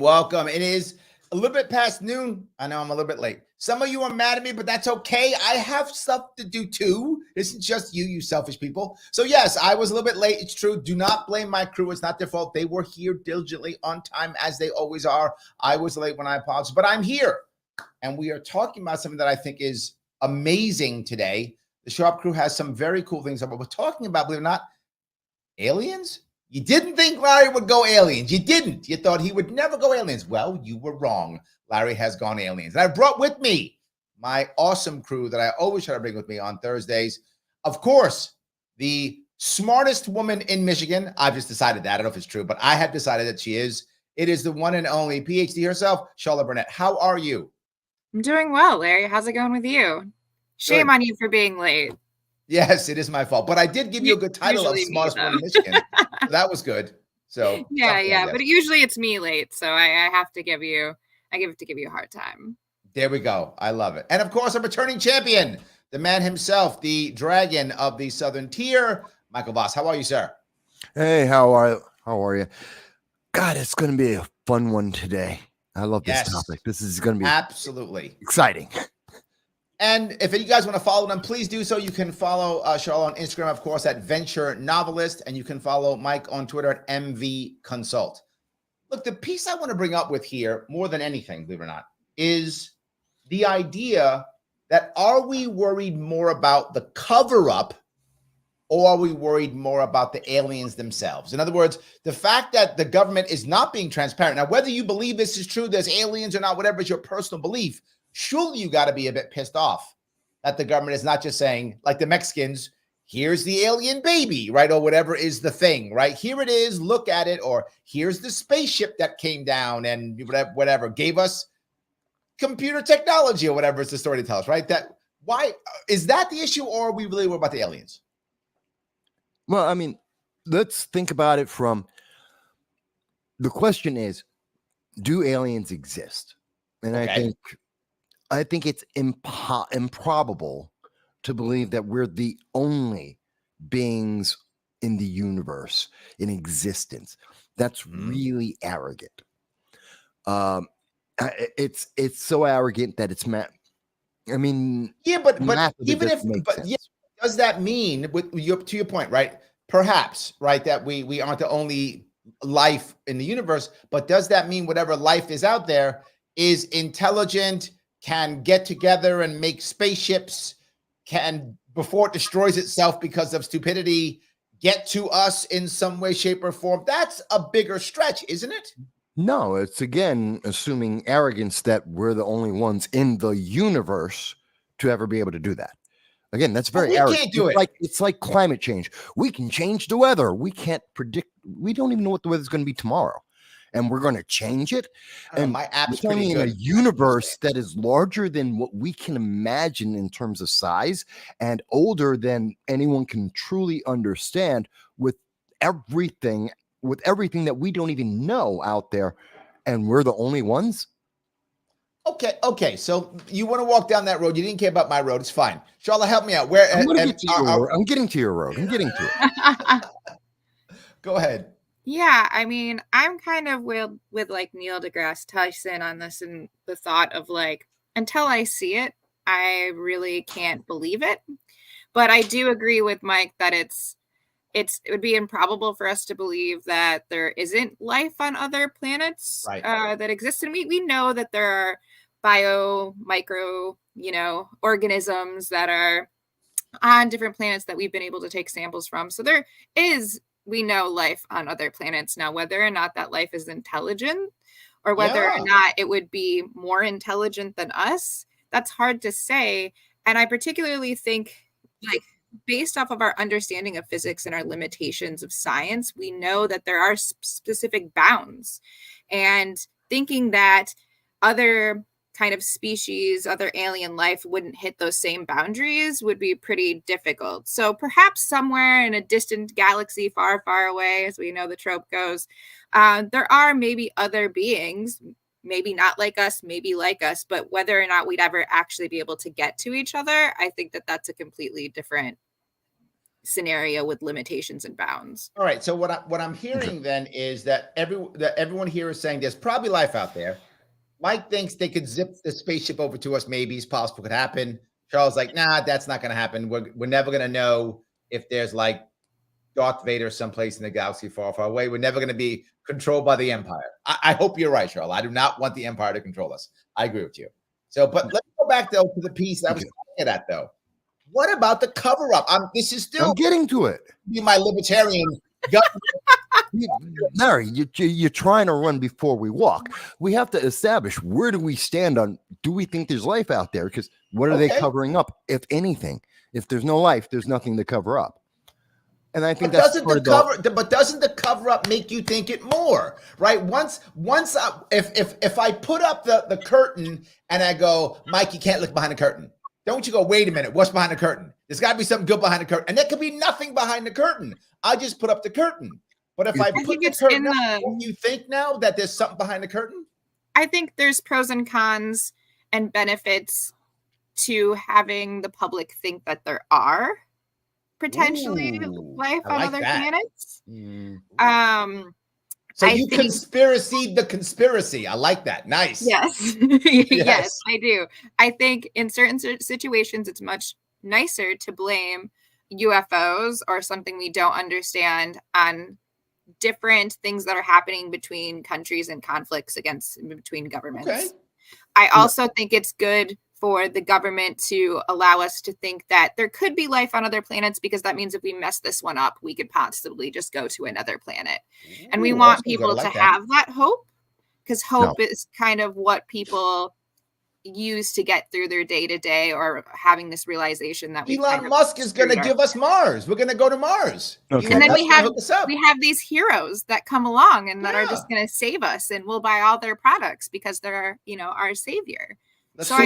Welcome. It is a little bit past noon. I know I'm a little bit late. Some of you are mad at me, but that's okay. I have stuff to do too. This isn't just you selfish people. So yes, I was a little bit late. It's true. Do not blame my crew. It's not their fault. They were here diligently on time as they always are. I was late when I apologize, but I'm here. And we are talking about something that I think is amazing today. The Sharpe Crew has some very cool things. But we're talking about, believe it or not, aliens. You didn't think Larry would go aliens. You didn't. You thought he would never go aliens. Well, you were wrong. Larry has gone aliens. And I brought with me my awesome crew that I always try to bring with me on Thursdays. Of course, the smartest woman in Michigan. I've just decided that. I don't know if it's true, but I have decided that she is. It is the one and only PhD herself, Charla Burnett. How are you? I'm doing well, Larry. How's it going with you? Shame on you for being late. Yes, it is my fault, but I did give you a good title of smartest woman in Michigan. So that was good. So yeah, but usually it's me late, so I have to give you a hard time. There we go. I love it. And of course, a returning champion, the man himself, the dragon of the Southern Tier, Michael Vass. How are you, sir? Hey, how are you? God, it's going to be a fun one today. I love this topic. This is going to be absolutely exciting. And if you guys want to follow them, please do so. You can follow Charla on Instagram, of course, at Venture Novelist, and you can follow Mike on Twitter at MV Consult. Look, the piece I want to bring up with here, more than anything, believe it or not, is the idea that are we worried more about the cover-up or are we worried more about the aliens themselves? In other words, the fact that the government is not being transparent. Now, whether you believe this is true, there's aliens or not, whatever is your personal belief, surely you got to be a bit pissed off that the government is not just saying, like the Mexicans, here's the alien baby, right? Or whatever is the thing, right? Here it is, look at it. Or here's the spaceship that came down and whatever, gave us computer technology or whatever is the story to tell us, right? Why is that the issue, or are we really worried about the aliens? Well, I mean, let's think about it from the question is, do aliens exist? And okay. I think it's improbable to believe that we're the only beings in the universe in existence. That's really arrogant. It's so arrogant that it's I mean, yeah, but even if, yeah, does that mean, to your point, right? Perhaps, right, that we aren't the only life in the universe, but does that mean whatever life is out there is intelligent, can get together and make spaceships, can, before it destroys itself because of stupidity, get to us in some way, shape, or form? That's a bigger stretch, isn't it? No, it's again assuming arrogance that we're the only ones in the universe to ever be able to do that. Again, that's very arrogant. Can't do it. It's like climate change. We can change the weather. We can't predict. We don't even know what the weather's going to be tomorrow, and we're going to change it. And my app's pretty good. A universe that is larger than what we can imagine in terms of size, and older than anyone can truly understand, with everything that we don't even know out there, and we're the only ones. Okay. So you want to walk down that road. You didn't care about my road. It's fine. Charla, help me out. I'm getting to your road. I'm getting to it. Go ahead. Yeah, I mean, I'm kind of with like Neil deGrasse Tyson on this, and the thought of like, until I see it, I really can't believe it. But I do agree with Mike that it would be improbable for us to believe that there isn't life on other planets, right, that exist. And we know that there are micro, organisms that are on different planets that we've been able to take samples from. So there is, we know, life on other planets. Now, whether or not that life is intelligent or whether or not it would be more intelligent than us, that's hard to say. And I particularly think, like, based off of our understanding of physics and our limitations of science, we know that there are specific bounds. And thinking that other kind of species, other alien life wouldn't hit those same boundaries would be pretty difficult. So perhaps somewhere in a distant galaxy far, far away, as we know the trope goes, there are maybe other beings, maybe not like us, maybe like us, but whether or not we'd ever actually be able to get to each other, I think that that's a completely different scenario with limitations and bounds. All right. So what I'm hearing then is that everyone here is saying there's probably life out there. Mike thinks they could zip the spaceship over to us. Maybe it's possible, could happen. Charles like, nah, that's not going to happen. We're never going to know if there's like Darth Vader someplace in the galaxy far, far away. We're never going to be controlled by the Empire. I hope you're right, Charles. I do not want the Empire to control us. I agree with you. So, but let's go back though to the piece I was looking at though. What about the cover up? This is still I'm getting to it. Be my libertarian. Larry, you're trying to run before we walk. We have to establish, where do we stand on, do we think there's life out there? Because what are they covering up, if anything? If there's no life, there's nothing to cover up. And I think doesn't the cover up make you think it more, right? If I put up the curtain and I go, Mike, you can't look behind the curtain. Don't you go, wait a minute, what's behind the curtain? There's got to be something good behind the curtain. And there could be nothing behind the curtain. I just put up the curtain. But if I put the curtain up, don't you think now that there's something behind the curtain? I think there's pros and cons and benefits to having the public think that there are potentially life on other planets. So you conspiracy the conspiracy. I like that. Nice. Yes. Yes, I do. I think in certain situations, it's much nicer to blame UFOs or something we don't understand on different things that are happening between countries and conflicts between governments. Okay. I also think it's good for the government to allow us to think that there could be life on other planets, because that means if we mess this one up, we could possibly just go to another planet. And we want people to have that hope, because hope is kind of what people use to get through their day to day, or having this realization that Elon Musk is going to give us Mars. We're going to go to Mars. Okay. And then we have these heroes that come along and that are just going to save us, and we'll buy all their products because they're, our savior. So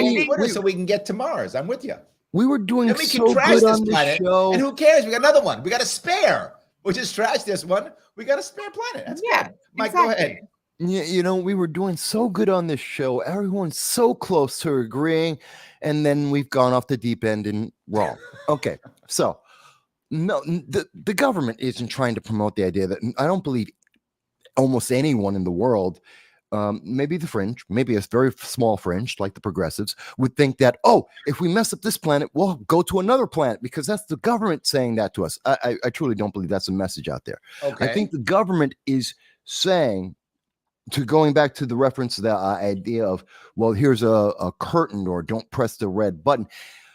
we can get to Mars. I'm with you. We were doing so good on this show. And who cares? We got another one. We got a spare. We'll just trash this one. We got a spare planet. That's good. Mike, go ahead. Yeah, we were doing so good on this show. Everyone's so close to agreeing. And then we've gone off the deep end and wrong. Okay. So no, the government isn't trying to promote the idea that, I don't believe almost anyone in the world, maybe the fringe, maybe a very small fringe like the progressives, would think that, if we mess up this planet, we'll go to another planet, because that's the government saying that to us. I truly don't believe that's a message out there. Okay. I think the government is saying, going back to the reference, the idea of, well, here's a curtain, or don't press the red button.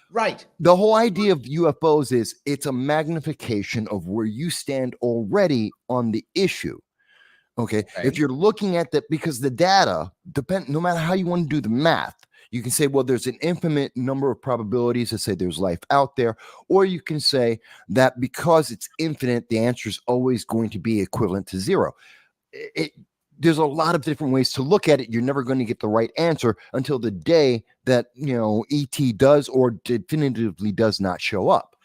Right. The whole idea of UFOs is it's a magnification of where you stand already on the issue. Okay. If you're looking at that, because the data no matter how you want to do the math, you can say, well, there's an infinite number of probabilities that say there's life out there, or you can say that because it's infinite, the answer is always going to be equivalent to zero. There's a lot of different ways to look at it. You're never going to get the right answer until the day that, ET does or definitively does not show up.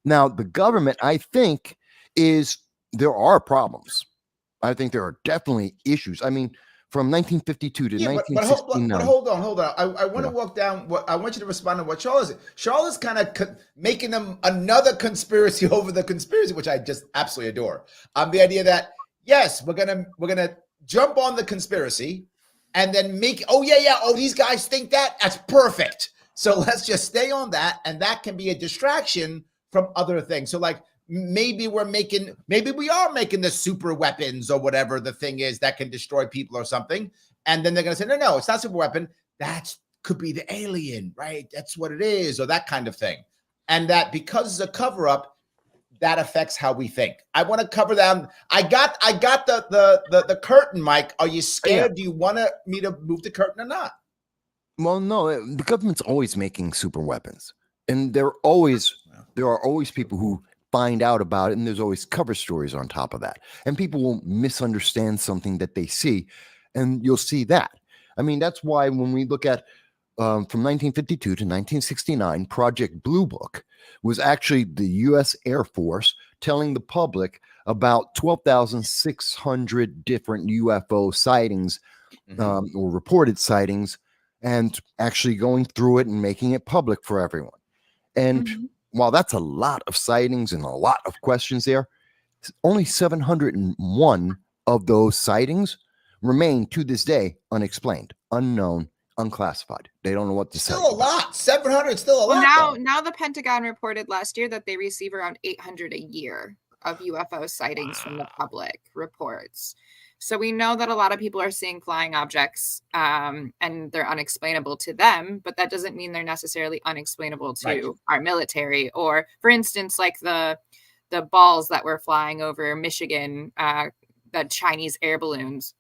Now, the government, I think, there are problems. I think there are definitely issues. I mean, from 1952 to 1969. But hold on. I want to walk down. I want you to respond to what Charles is. Charles is kind of making them another conspiracy over the conspiracy, which I just absolutely adore. The idea that, yes, we're gonna jump on the conspiracy and then these guys think that. That's perfect. So let's just stay on that, and that can be a distraction from other things. So like, maybe we are making the super weapons or whatever the thing is that can destroy people or something. And then they're going to say, no, it's not super weapon. That could be the alien, right? That's what it is, or that kind of thing. And that because it's a cover up, that affects how we think. I want to cover that. I got the curtain, Mike. Are you scared? Do you want me to move the curtain or not? Well, no, the government's always making super weapons, and there are always people who find out about it, and there's always cover stories on top of that, and people will misunderstand something that they see, and you'll see that. I mean, that's why when we look at from 1952 to 1969, Project Blue Book was actually the U.S. Air Force telling the public about 12,600 different UFO sightings or reported sightings, and actually going through it and making it public for everyone. And while that's a lot of sightings and a lot of questions there, only 701 of those sightings remain to this day unexplained, unknown, unclassified. They don't know what to say. Still a lot. 700, still a lot. Now the Pentagon reported last year that they receive around 800 a year of UFO sightings from the public reports. So we know that a lot of people are seeing flying objects and they're unexplainable to them, but that doesn't mean they're necessarily unexplainable to our military. Or, for instance, like the balls that were flying over Michigan, the Chinese air balloons.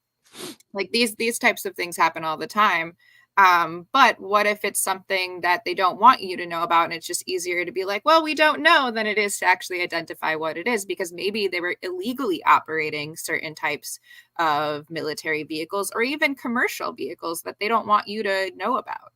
Like these types of things happen all the time. But what if it's something that they don't want you to know about, and it's just easier to be like, well, we don't know, than it is to actually identify what it is, because maybe they were illegally operating certain types of military vehicles or even commercial vehicles that they don't want you to know about.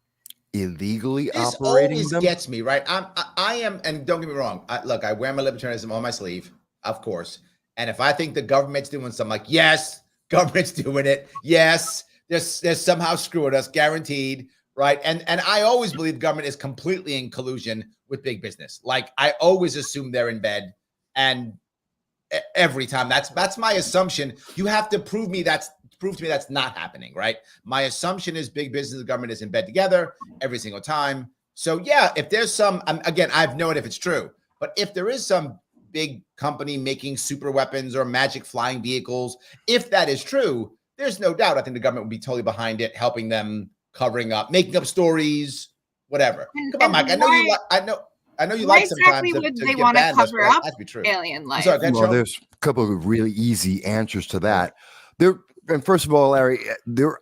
Illegally this operating always them? gets me, right? I am, and don't get me wrong. Look, I wear my libertarianism on my sleeve, of course. And if I think the government's doing something, like, yes, government's doing it. Yes. They're somehow screwing us, guaranteed, right? And I always believe government is completely in collusion with big business. Like, I always assume they're in bed, and every time that's my assumption. You have to prove to me that's not happening, right? My assumption is big business and government is in bed together every single time. So yeah, if there's some, again, I have no idea if it's true, but if there is some big company making super weapons or magic flying vehicles, if that is true, there's no doubt I think the government would be totally behind it, helping them, covering up, making up stories, whatever. Come on, Mike. I know you like sometimes would to they get want to bad lists, cover but up that has to be true. alien life? Sorry, Well, there's a couple of really easy answers to that. And first of all, Larry,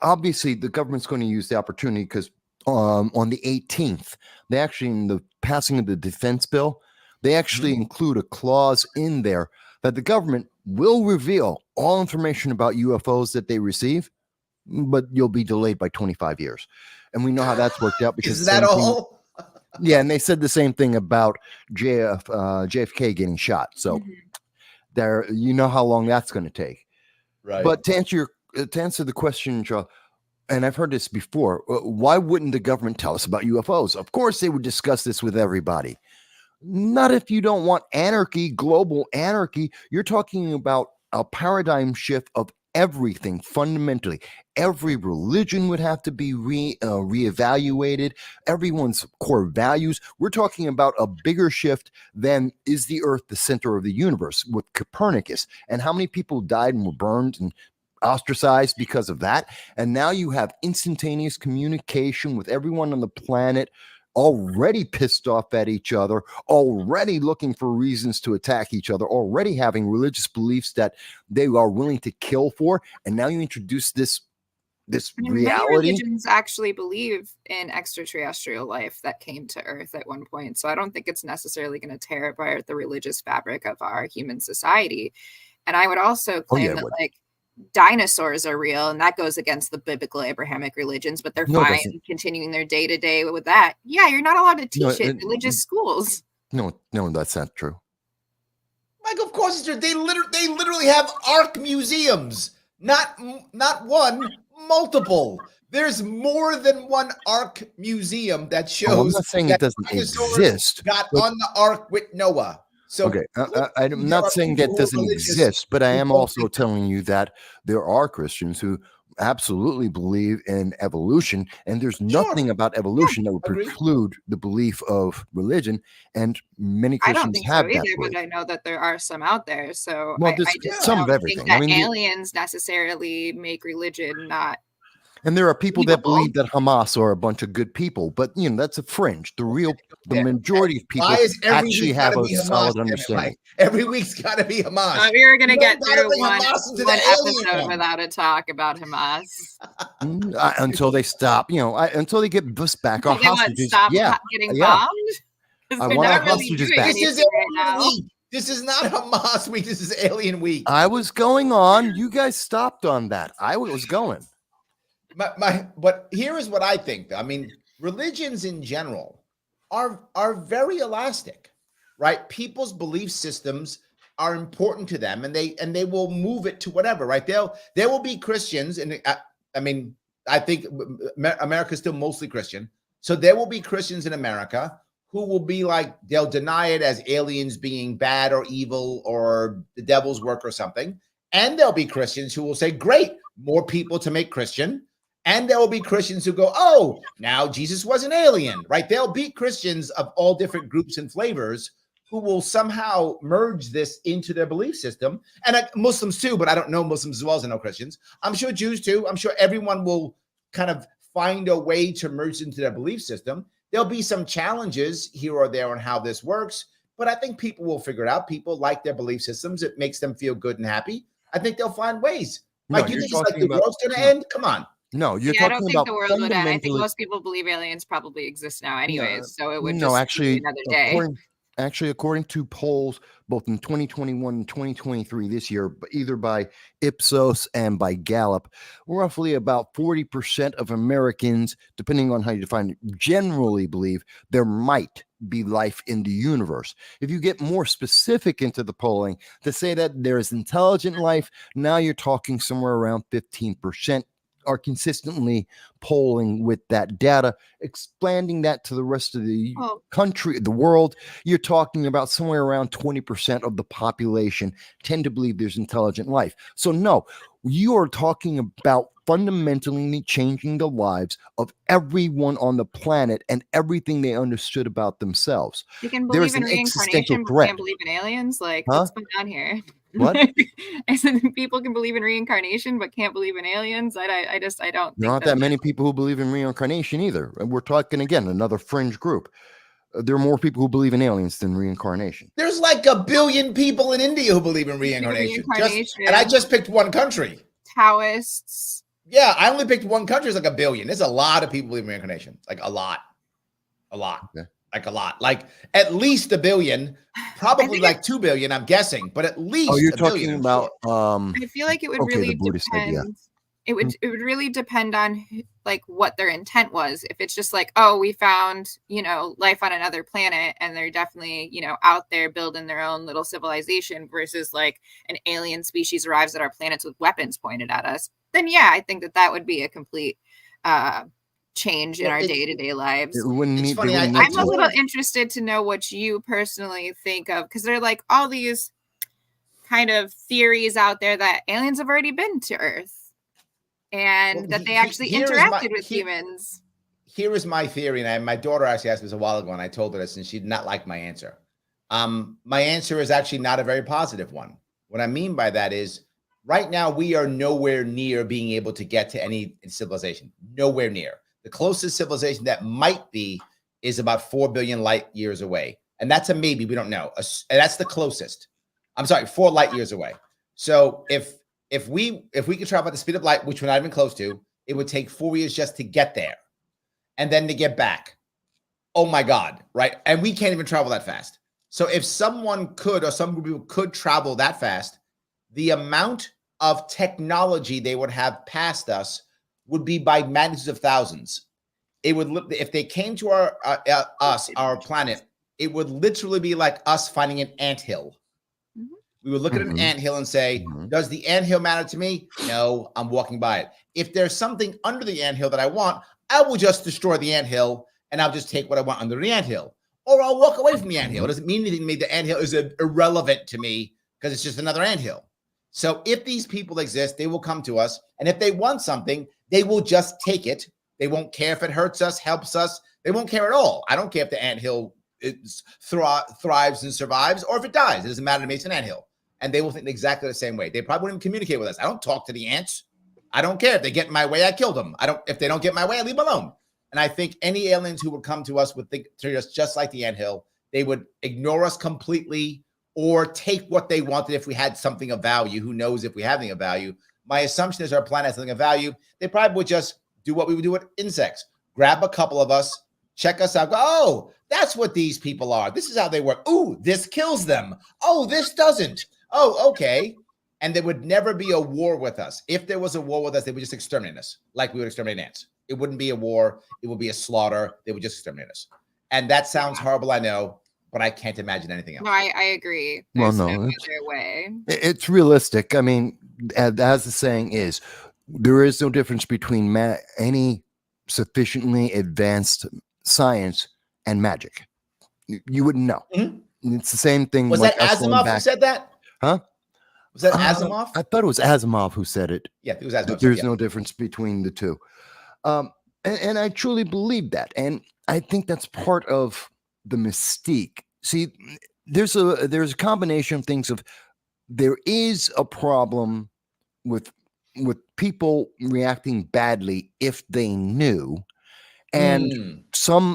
obviously the government's going to use the opportunity because on the 18th, they actually, in the passing of the defense bill, they actually include a clause in there that the government will reveal all information about UFOs that they receive, but you'll be delayed by 25 years. And we know how that's worked out, because is that all? Yeah, and they said the same thing about JFK getting shot. So there, you know how long that's going to take. Right. But to answer the question, and I've heard this before, why wouldn't the government tell us about UFOs? Of course, they would discuss this with everybody. Not if you don't want anarchy, global anarchy. You're talking about a paradigm shift of everything fundamentally. Every religion would have to be reevaluated. Everyone's core values. We're talking about a bigger shift than, is the Earth the center of the universe, with Copernicus, and how many people died and were burned and ostracized because of that. And now you have instantaneous communication with everyone on the planet, already pissed off at each other, already looking for reasons to attack each other, already having religious beliefs that they are willing to kill for. And now you introduce this reality. Many religions actually believe in extraterrestrial life that came to Earth at one point. So I don't think it's necessarily going to tear apart the religious fabric of our human society. And I would also claim that like dinosaurs are real, and that goes against the biblical Abrahamic religions, but they're fine continuing their day-to-day with that. Yeah, you're not allowed to teach it in religious schools. No, that's not true. Mike, of course it's true. They literally have Ark museums. Not one, multiple. There's more than one Ark museum that shows. I'm not saying it doesn't exist. Got on the Ark with Noah. So okay, I'm not saying that doesn't exist, but I am also telling you that there are Christians who absolutely believe in evolution, and there's nothing about evolution that would preclude the belief of religion, and many Christians I don't think have so either, that belief. but I know that there are some out there. So well, I just some don't of everything. think that aliens necessarily make religion not. And there are people that believe that Hamas are a bunch of good people, but that's a fringe. The majority of people actually have a solid understanding. Every week's got to be Hamas. We were going to get through one episode without a talk about Hamas until they stop. Until they get us back our hostages. Stop getting bombed. I want our hostages back. This is not Hamas week. This is Alien week. I was going on. You guys stopped on that. I was going. But here is what I think. I mean, religions in general are very elastic, right? People's belief systems are important to them, and they will move it to whatever, right? There will be Christians, and I mean, I think America is still mostly Christian, so there will be Christians in America who will be like, they'll deny it as aliens being bad or evil or the devil's work or something, and there'll be Christians who will say, great, more people to make Christian. And there will be Christians who go, oh, now Jesus was an alien, right? There'll be Christians of all different groups and flavors who will somehow merge this into their belief system. And Muslims too, but I don't know Muslims as well as I know Christians. I'm sure Jews too. I'm sure everyone will kind of find a way to merge into their belief system. There'll be some challenges here or there on how this works, but I think people will figure it out. People like their belief systems. It makes them feel good and happy. I think they'll find ways. No, Like, you think it's like the world's going to end? Come on. No, you're I don't talking think about the world would end. I think fundamentally. most people believe aliens probably exist now anyways, so it would No, just actually, be another day. according to polls, both in 2021 and 2023 this year, either by Ipsos and by Gallup, roughly about 40% of Americans, depending on how you define it, generally believe there might be life in the universe. If you get more specific into the polling to say that there is intelligent life, now you're talking somewhere around 15%. Are consistently polling with that data, expanding that to the rest of the country, the world. You're talking about somewhere around 20% of the population tend to believe there's intelligent life. So no, you are talking about fundamentally changing the lives of everyone on the planet and everything they understood about themselves. You can There believe is in an existential reincarnation, but threat. can't believe in aliens. Like, Huh? what's going on here? What? I said people can believe in reincarnation, but can't believe in aliens. I don't. There aren't that many people who believe in reincarnation either. And we're talking, again, another fringe group. There are more people who believe in aliens than reincarnation. There's like 1 billion people in India who believe in reincarnation. And I just picked one country. Taoists. Yeah, I only picked one country. It's like 1 billion. There's a lot of people who believe in reincarnation. Like a lot. Okay. Like a lot. Like at least 1 billion. Probably like 2 billion, I'm guessing. But at least you're 1 talking billion, about I feel like it would really depend. Idea. It would really depend on like what their intent was. If it's just like, oh, we found, life on another planet and they're definitely, out there building their own little civilization versus like an alien species arrives at our planets with weapons pointed at us, then yeah, I think that would be a complete change in our day-to-day lives. It's funny. I'm a little interested to know what you personally think of, because there are like all these kind of theories out there that aliens have already been to Earth. And that they actually interacted with humans. Here is my theory, and my daughter actually asked me this a while ago, and I told her this, and she did not like my answer. My answer is actually not a very positive one. What I mean by that is, right now we are nowhere near being able to get to any civilization. Nowhere near. The closest civilization that might be is about 4 billion light years away, and that's a maybe. We don't know. That's the closest. I'm sorry, 4 light years away. So if we could travel at the speed of light, which we're not even close to, it would take 4 years just to get there and then to get back. Oh my God, right? And we can't even travel that fast. So if someone could, or some people could travel that fast, the amount of technology they would have past us would be by magnitudes of thousands. It would, if they came to our planet, it would literally be like us finding an anthill. We would look at an anthill and say, does the anthill matter to me? No, I'm walking by it. If there's something under the anthill that I want, I will just destroy the anthill and I'll just take what I want under the anthill. Or I'll walk away from the anthill. It doesn't mean anything to me. The anthill is irrelevant to me because it's just another anthill. So if these people exist, they will come to us. And if they want something, they will just take it. They won't care if it hurts us, helps us. They won't care at all. I don't care if the anthill thrives and survives or if it dies. It doesn't matter to me. It's an anthill. And they will think exactly the same way. They probably wouldn't communicate with us. I don't talk to the ants. I don't care. If they get in my way, I kill them. If they don't get in my way, I leave them alone. And I think any aliens who would come to us would treat us just like the anthill. They would ignore us completely or take what they wanted if we had something of value. Who knows if we have anything of value? My assumption is our planet has something of value. They probably would just do what we would do with insects. Grab a couple of us, check us out. Go, oh, that's what these people are. This is how they work. Ooh, this kills them. Oh, this doesn't. Oh, okay. and there would never be a war with us. If there was a war with us, they would just exterminate us, like we would exterminate ants. It wouldn't be a war. It would be a slaughter. They would just exterminate us. And that sounds horrible, I know, but I can't imagine anything else. No, I agree. Well, There's no, no it's- other way. It's realistic. I mean, as the saying is, there is no difference between any sufficiently advanced science and magic. You wouldn't know. It's the same thing. Was like that us going Asimov who back- said that? Huh? Was that Asimov? I thought it was Asimov who said it. Yeah, it was Asimov. There's yeah. no difference between the two. And I truly believe that. And I think that's part of the mystique. See, there's a combination of things of there is a problem with people reacting badly if they knew, and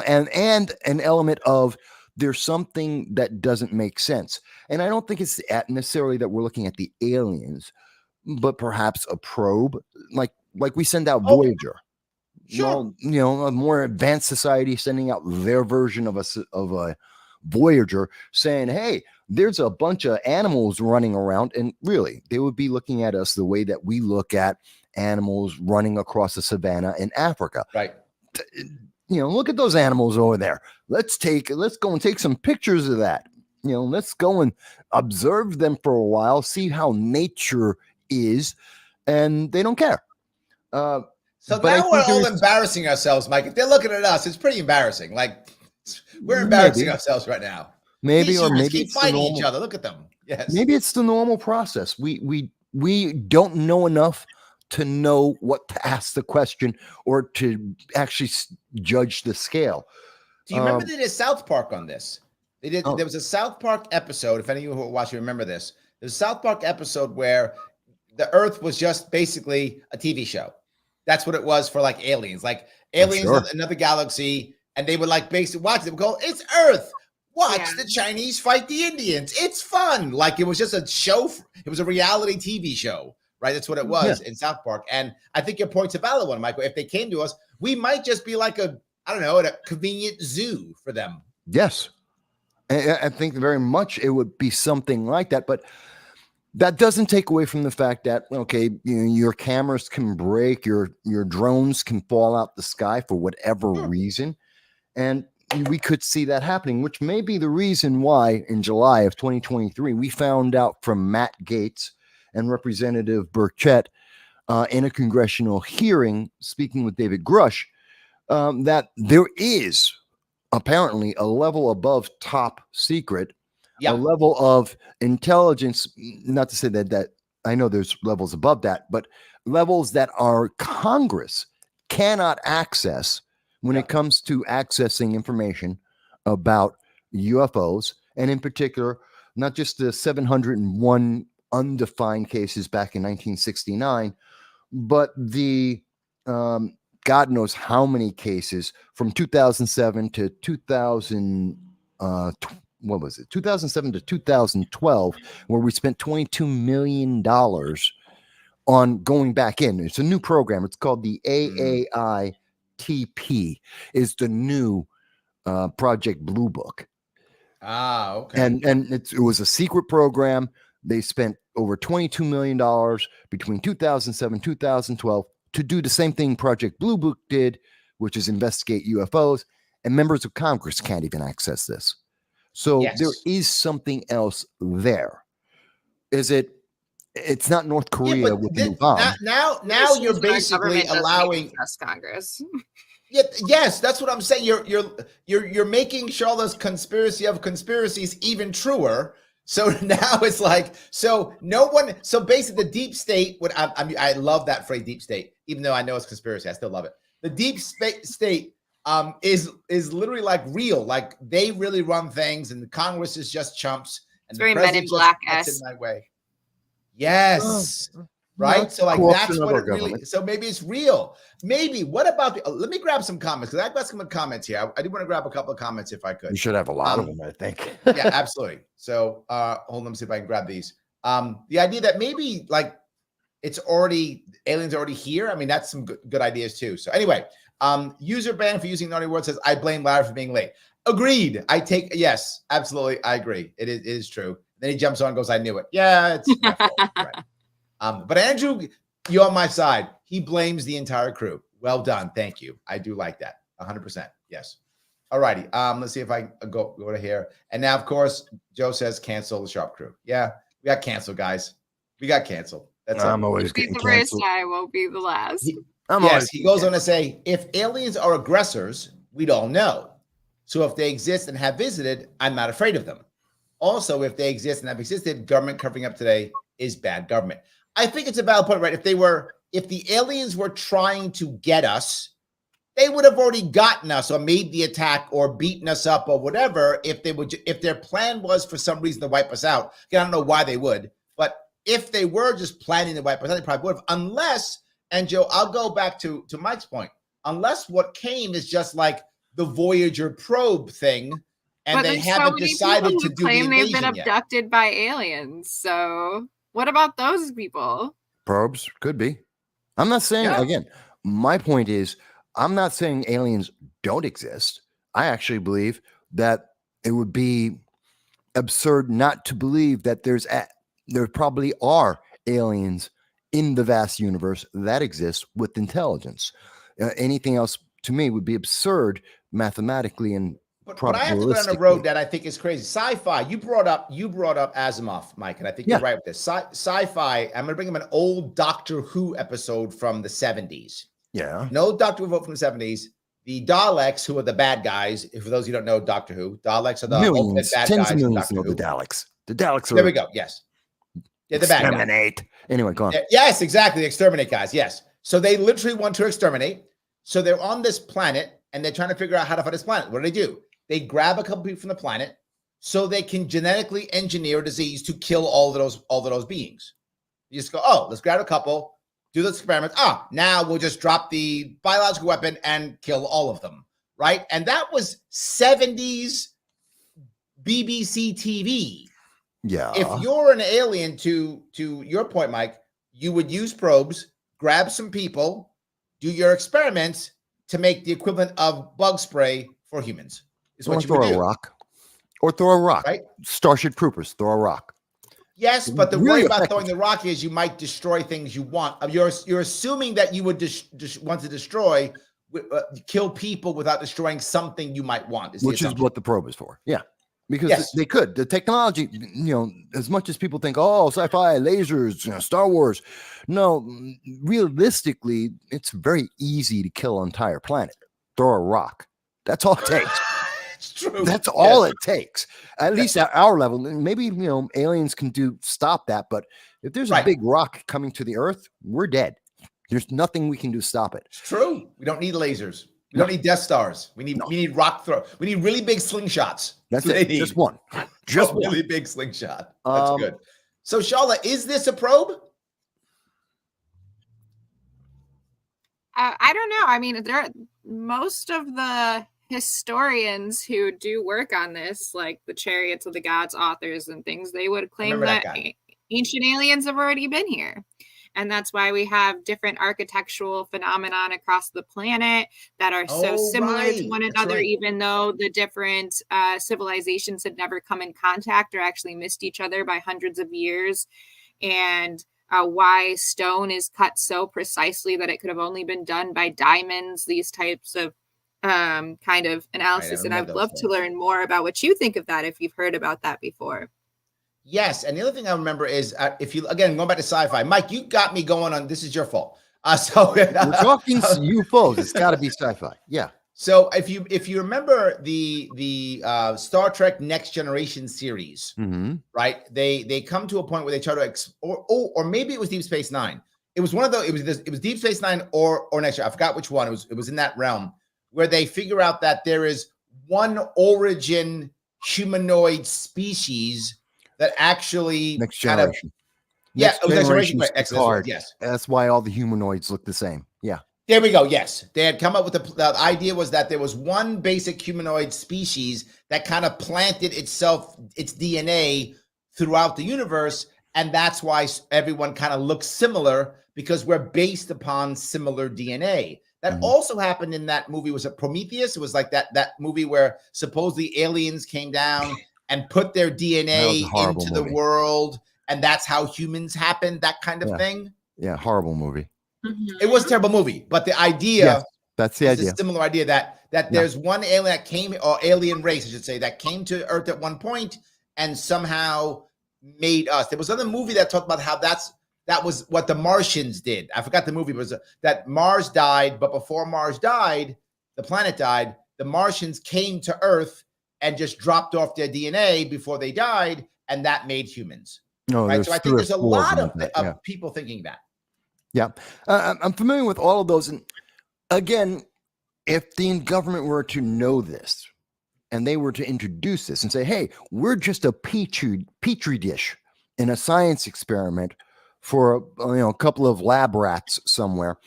and an element of there's something that doesn't make sense. And I don't think it's necessarily that we're looking at the aliens, but perhaps a probe, like we send out Voyager. Sure. A more advanced society sending out their version of a Voyager saying, hey, there's a bunch of animals running around. And really, they would be looking at us the way that we look at animals running across the savannah in Africa. Right. Look at those animals over there. Let's go and take some pictures of that. Let's go and observe them for a while, see how nature is. And they don't care. So But I now think we're all there's- embarrassing ourselves, Mike. If they're looking at us, it's pretty embarrassing. Like we're embarrassing ourselves right now. Maybe, These or humans maybe keep it's the fighting normal, each other. Look at them. Yes. maybe it's the normal process. We don't know enough to know what to ask the question or to actually judge the scale. Do you remember they did South Park on this? They did. Oh. There was a South Park episode. If any of you who are watching remember this, there's a South Park episode where the Earth was just basically a TV show. That's what it was for like aliens, Sure. in another galaxy, and they would like basically watch it. They would go, "It's Earth. Watch the Chinese fight the Indians. It's fun." Like it was just a show. It was a reality TV show, right? That's what it was in South Park. And I think your point's a valid one, Michael. If they came to us, we might just be like a convenient zoo for them. Yes. I think very much it would be something like that, but that doesn't take away from the fact that, okay, your cameras can break, your drones can fall out the sky for whatever reason. And we could see that happening, which may be the reason why in July of 2023, we found out from Matt Gaetz and Representative Burchett in a congressional hearing, speaking with David Grusch, that there is apparently a level above top secret, a level of intelligence, not to say that I know there's levels above that, but levels that our Congress cannot access when it comes to accessing information about UFOs, and in particular, not just the 701 undefined cases back in 1969, but the God knows how many cases from 2007 to 2007 to 2012, where we spent $22 million on going back in. It's a new program. It's called the AAITP, is the new Project Blue Book. Ah, okay. And it was a secret program. They spent over $22 million between 2007 and 2012 to do the same thing Project Blue Book did, which is investigate UFOs, and members of Congress can't even access this. So there is something else there. It's not North Korea with the new bomb. Now you're basically allowing us Congress. Yes, that's what I'm saying. You're making Charla's conspiracy of conspiracies even truer. So now it's like, so basically the deep state, I love that phrase, deep state, even though I know it's conspiracy, I still love it. The deep state is literally like real, like they really run things, and the Congress is just chumps. And it's very Men in Black-esque. In my way. Yes. Right. So like that's what it really. So maybe it's real. Maybe. What about let me grab some comments, because I've got some comments here. I do want to grab a couple of comments if I could. You should have a lot of them, I think. Yeah, absolutely. So hold on, let me see if I can grab these. The idea that maybe like aliens already here. I mean, that's some good ideas too. So anyway, user ban for using naughty words says, I blame Larry for being late. Agreed. Yes, absolutely. I agree. It is true. Then he jumps on and goes, I knew it. Yeah, it's my fault. Right. But Andrew, you're on my side. He blames the entire crew. Well done. Thank you. I do like that. 100%. Yes. All righty. Let's see if I go to here. And now, of course, Joe says cancel the Sharpe Crew. Yeah, we got canceled, guys. We got canceled. That's I'm always Be getting the first canceled. time, won't be the last. He goes on to say, if aliens are aggressors, we'd all know. So if they exist and have visited, I'm not afraid of them. Also, if they exist and have existed, government covering up today is bad government. I think it's a valid point, right? If the aliens were trying to get us, they would have already gotten us or made the attack or beaten us up or whatever. If their plan was for some reason to wipe us out, again, I don't know why they would, but if they were just planning to wipe us out, they probably would have. Unless, and Joe, I'll go back to Mike's point. Unless what came is just like the Voyager probe thing, and But they there's haven't so many decided people to who do the claim they've been invasion yet. abducted by aliens. So what about those people? Probes could be. I'm not saying again. My point is, I'm not saying aliens don't exist. I actually believe that it would be absurd not to believe that there probably are aliens in the vast universe that exist with intelligence. Anything else to me would be absurd mathematically and But I have to go down a road that I think is crazy. Sci-fi. You brought up Asimov, Mike, and I think you're right with this. Sci-fi. I'm going to bring him an old Doctor Who episode from the 70s. Yeah. No Doctor Who from the 70s. The Daleks, who are the bad guys. For those who don't know Doctor Who, Daleks are the ultimate bad tens guys. of millions Doctor know Who. the Daleks. The Daleks are. There we go. Yes. Yeah, the bad guys. Exterminate. Anyway, go on. Yes, exactly. Exterminate guys. Yes. So they literally want to exterminate. So they're on this planet and they're trying to figure out how to fight this planet. What do? They grab a couple people from the planet so they can genetically engineer a disease to kill all of those beings. You just go, oh, let's grab a couple, do the experiments. Now we'll just drop the biological weapon and kill all of them, right? And that was 70s BBC TV. Yeah. If you're an alien, to your point, Mike, you would use probes, grab some people, do your experiments to make the equivalent of bug spray for humans. Is what you would do. Or throw a rock. Right? Starship Troopers, throw a rock. Yes, but the Really worry about effective. throwing the rock is you might destroy things you want. You're assuming that you would want to destroy, kill people without destroying something you might want. Which is what the probe is for. Yeah. Because Yes. they could. The technology, as much as people think, oh, sci-fi, lasers, Star Wars. No, realistically, it's very easy to kill an entire planet. Throw a rock. That's all it takes. It's true. That's all it takes. At least at our level. Maybe, aliens can stop that. But if there's a big rock coming to the Earth, we're dead. There's nothing we can do to stop it. It's true. We don't need lasers. We don't need Death Stars. We need rock throw. We need really big slingshots. That's it. Just one. Just really big slingshot. That's good. So, Charla, is this a probe? I don't know. I mean, most of the historians who do work on this, like the Chariots of the Gods authors and things, they would claim that ancient aliens have already been here. And that's why we have different architectural phenomenon across the planet that are so similar to one another, even though the different civilizations had never come in contact or actually missed each other by hundreds of years. And why stone is cut so precisely that it could have only been done by diamonds, these types of kind of analysis. And I'd love to learn more about what you think of that, if you've heard about that before. Yes, and the other thing I remember is if you going back to sci-fi, Mike, you got me going on. This is your fault. So we're talking UFOs. It's got to be sci-fi. Yeah. So if you remember the Star Trek Next Generation series, right? They come to a point where they try to or maybe it was Deep Space Nine. It was one of those. It was Deep Space Nine or Next. I forgot which one. It was in that realm where they figure out that there is one origin humanoid species that actually Next Generation. Next Generation. Excellent. Yes. That's why all the humanoids look the same. Yeah. There we go. Yes. They had come up with the idea was that there was one basic humanoid species that kind of planted its DNA throughout the universe. And that's why everyone kind of looks similar, because we're based upon similar DNA. That also happened in that movie. Was it Prometheus? It was like that movie where supposedly aliens came down and put their DNA into the world and that's how humans happen, that kind of thing. Yeah, horrible movie. It was a terrible movie, but the idea, Yes, that's the idea. a similar idea that there's one alien that came, or alien race, I should say, that came to Earth at one point and somehow made us. There was another movie that talked about how that was what the Martians did. I forgot the movie, but it was that Mars died, but before Mars died, the planet died, the Martians came to Earth and just dropped off their DNA before they died, and that made humans. No, right? So I think there's a lot of people thinking that. Yeah. I'm familiar with all of those. And again, if the government were to know this and they were to introduce this and say, hey, we're just a petri dish in a science experiment for a couple of lab rats somewhere,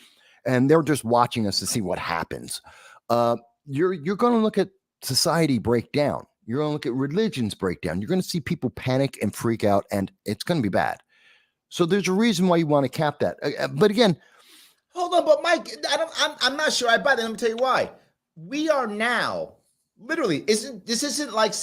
and they're just watching us to see what happens. You're going to look at society break down. You're going to look at religions break down. You're going to see people panic and freak out, and it's going to be bad. So there's a reason why you want to cap that. But again, hold on, but Mike, I'm not sure I buy that. Let me tell you why. We are now literally isn't like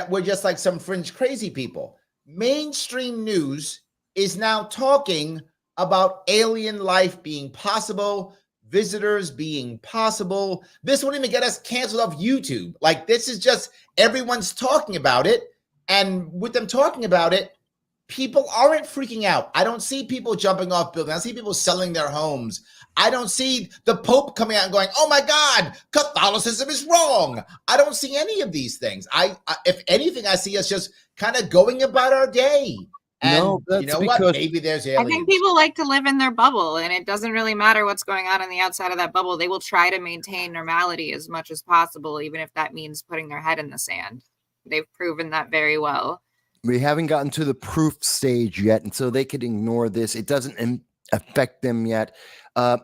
we're just like some fringe crazy people. Mainstream news is now talking about alien life being possible, visitors being possible. This wouldn't even get us canceled off YouTube. Like, this is just everyone's talking about it, and with them talking about it, people aren't freaking out. I don't see people jumping off buildings. I don't see people selling their homes. I don't see the Pope coming out and going, oh my God, Catholicism is wrong. I don't see any of these things. If anything, I see us just kind of going about our day. And no, that's you know because what? Maybe there's aliens. I think people like to live in their bubble, and it doesn't really matter what's going on the outside of that bubble. They will try to maintain normality as much as possible, even if that means putting their head in the sand. They've proven that very well. We haven't gotten to the proof stage yet, and so they could ignore this. It doesn't affect them yet.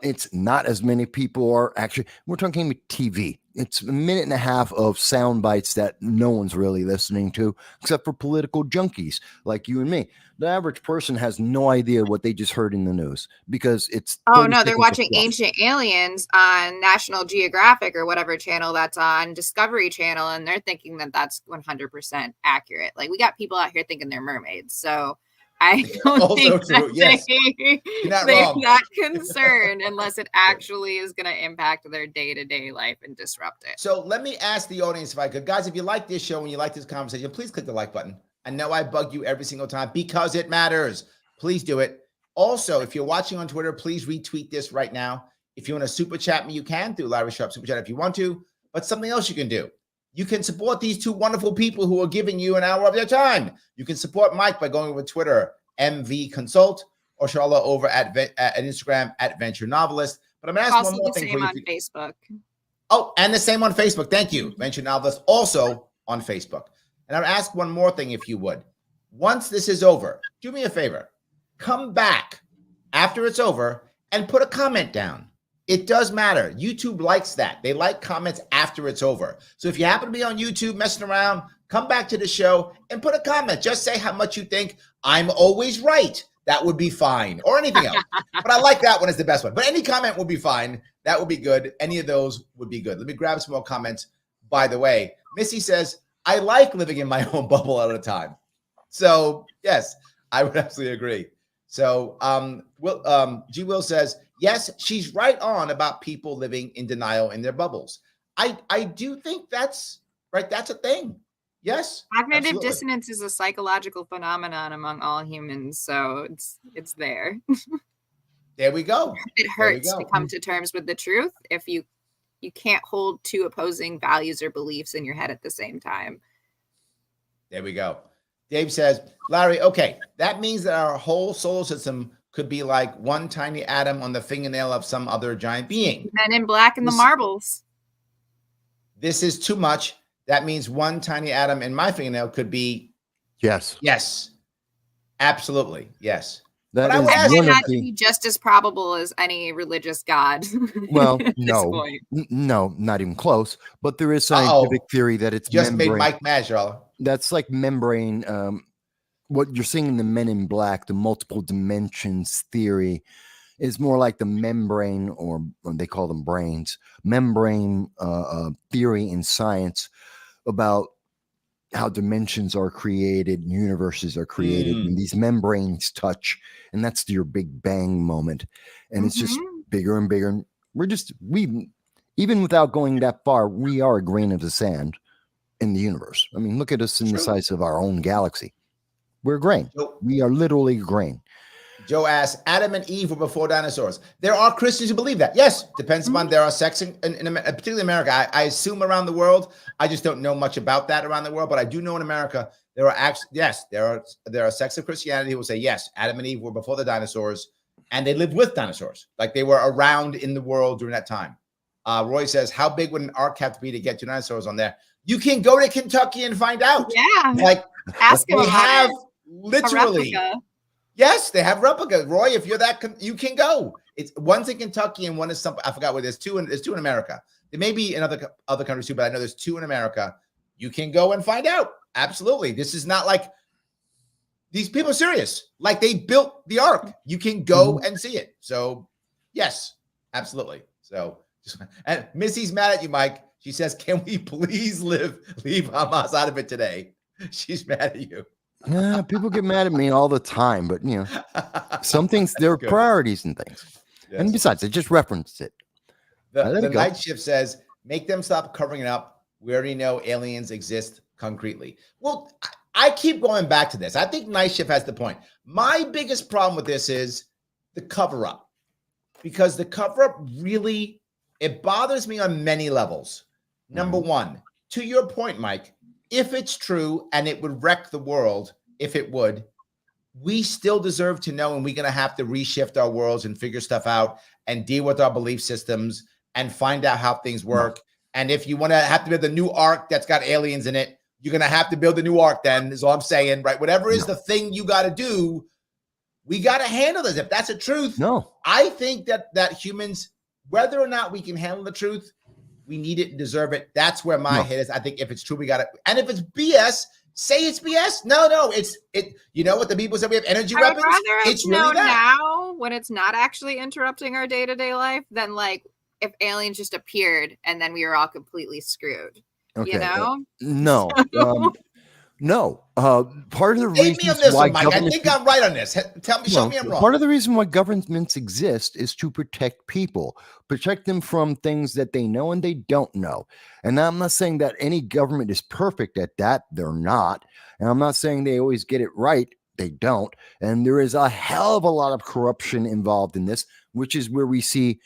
It's not as many people are actually. We're talking TV. It's a minute and a half of sound bites that no one's really listening to, except for political junkies like you and me. The average person has no idea what they just heard in the news because it's. Oh no, they're watching Ancient Aliens on National Geographic or whatever channel that's on, Discovery Channel, and they're thinking that that's 100% accurate. Like, we got people out here thinking they're mermaids, so I don't think that they're not concerned unless it actually is going to impact their day-to-day life and disrupt it. So let me ask the audience if I could. Guys, if you like this show and you like this conversation, please click the like button. I know I bug you every single time because it matters. Please do it. Also, if you're watching on Twitter, please retweet this right now. If you want to super chat me, you can through Larry Sharpe Super Chat if you want to. But something else you can do. You can support these two wonderful people who are giving you an hour of their time. You can support Mike by going over to Twitter, MV Consult, or Charla over at Instagram at Venture Novelist. But I'm going to ask one more thing for you. Also the same on Facebook. Oh, and the same on Facebook. Thank you. Venture Novelist also on Facebook. And I'll ask one more thing if you would. Once this is over, do me a favor. Come back after it's over and put a comment down. It does matter. YouTube likes that. They like comments after it's over. So if you happen to be on YouTube messing around, come back to the show and put a comment. Just say how much you think I'm always right. That would be fine. Or anything else. But I like that one as the best one. But any comment will be fine. That would be good. Any of those would be good. Let me grab some more comments. By the way, Missy says, I like living in my own bubble at a time. So yes, I would absolutely agree. So G. Will says, yes, she's right on about people living in denial in their bubbles. I do think that's right. That's a thing. Yes. Cognitive dissonance is a psychological phenomenon among all humans. So it's there. There we go. It hurts to come to terms with the truth if you can't hold two opposing values or beliefs in your head at the same time. There we go. Dave says, Larry, okay, that means that our whole solar system could be like one tiny atom on the fingernail of some other giant being. Men in Black and the Marbles. This is too much. That means one tiny atom in my fingernail could be. Yes. Yes. Absolutely. Yes. That would be just as probable as any religious god. Well, no, not even close. But there is scientific theory that it's just membrane. Made Mike mad, Charla. That's like membrane. What you're seeing in the Men in Black, the multiple dimensions theory, is more like the membrane, or they call them brains, membrane theory in science about how dimensions are created, universes are created, and these membranes touch, and that's your Big Bang moment, and it's just bigger and bigger. And we even without going that far, we are a grain of the sand in the universe. I mean, look at us in the size of our own galaxy. We're grain. We are literally grain. Joe asks, Adam and Eve were before dinosaurs. There are Christians who believe that. Yes, depends upon, there are sects, in particularly America. I assume around the world. I just don't know much about that around the world, but I do know in America, there are actually, yes, there are sects of Christianity who will say, yes, Adam and Eve were before the dinosaurs, and they lived with dinosaurs. Like they were around in the world during that time. Roy says, how big would an ark have to be to get two dinosaurs on there? You can go to Kentucky and find out. Yeah. Like, ask him they about have it. literally. Yes, they have replicas. Roy, if you're that, you can go. It's one's in Kentucky and one is I forgot where. There's two in America. There may be in other countries too, but I know there's two in America. You can go and find out. Absolutely. This is not like these people are serious. Like they built the ark. You can go and see it. So yes, absolutely. So and Missy's mad at you, Mike. She says, "Can we please leave Hamas out of it today?" She's mad at you. Yeah, people get mad at me all the time, but you know, some things there are priorities and things. Yes. And besides, I just referenced it. The night shift says, make them stop covering it up. We already know aliens exist concretely. Well, I keep going back to this. I think night shift has the point. My biggest problem with this is the cover up, because the cover up really, it bothers me on many levels. Number one, to your point, Mike, if it's true and it would wreck the world, if it would, we still deserve to know, and we're going to have to reshift our worlds and figure stuff out and deal with our belief systems and find out how things work. And if you want to have to build a new ark that's got aliens in it, you're going to have to build a new ark then, is all I'm saying, right? Whatever is the thing you got to do, we got to handle this. If that's the truth, I think that humans, whether or not we can handle the truth, we need it and deserve it. That's where my head is. I think if it's true, we got it. And if it's BS, say it's BS. No, it's you know what the people say, we have energy weapons. I would rather it's really now when it's not actually interrupting our day-to-day life than like if aliens just appeared and then we were all completely screwed. Okay. You know? No. No. Part of the reason why Mike, I think I'm right on this. Show me I'm wrong. Part of the reason why governments exist is to protect people, protect them from things that they know and they don't know. And I'm not saying that any government is perfect at that. They're not. And I'm not saying they always get it right. They don't. And there is a hell of a lot of corruption involved in this, which is where we see,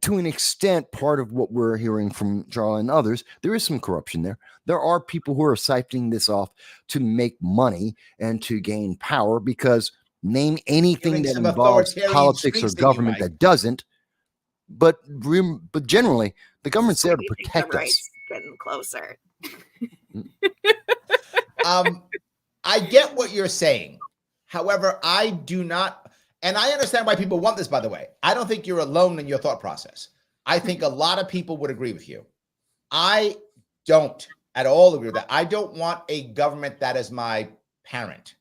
to an extent, part of what we're hearing from Charla and others, there is some corruption there. There are people who are siphoning this off to make money and to gain power, because name anything that involves politics or government that doesn't. But generally, the government's there to protect us. Getting closer. I get what you're saying. However, I do not. And I understand why people want this, by the way. I don't think you're alone in your thought process. I think a lot of people would agree with you. I don't at all agree with that. I don't want a government that is my parent.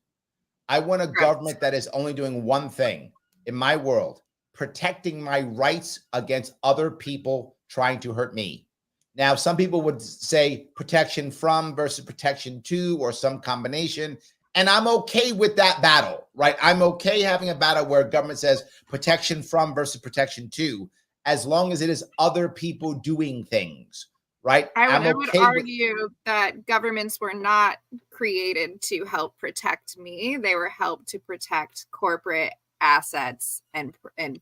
I want a government that is only doing one thing in my world, protecting my rights against other people trying to hurt me. Now, some people would say protection from versus protection to, or some combination. And I'm okay with that battle, right? I'm okay having a battle where government says protection from versus protection to, as long as it is other people doing things, right? I would argue that governments were not created to help protect me. They were helped to protect corporate assets and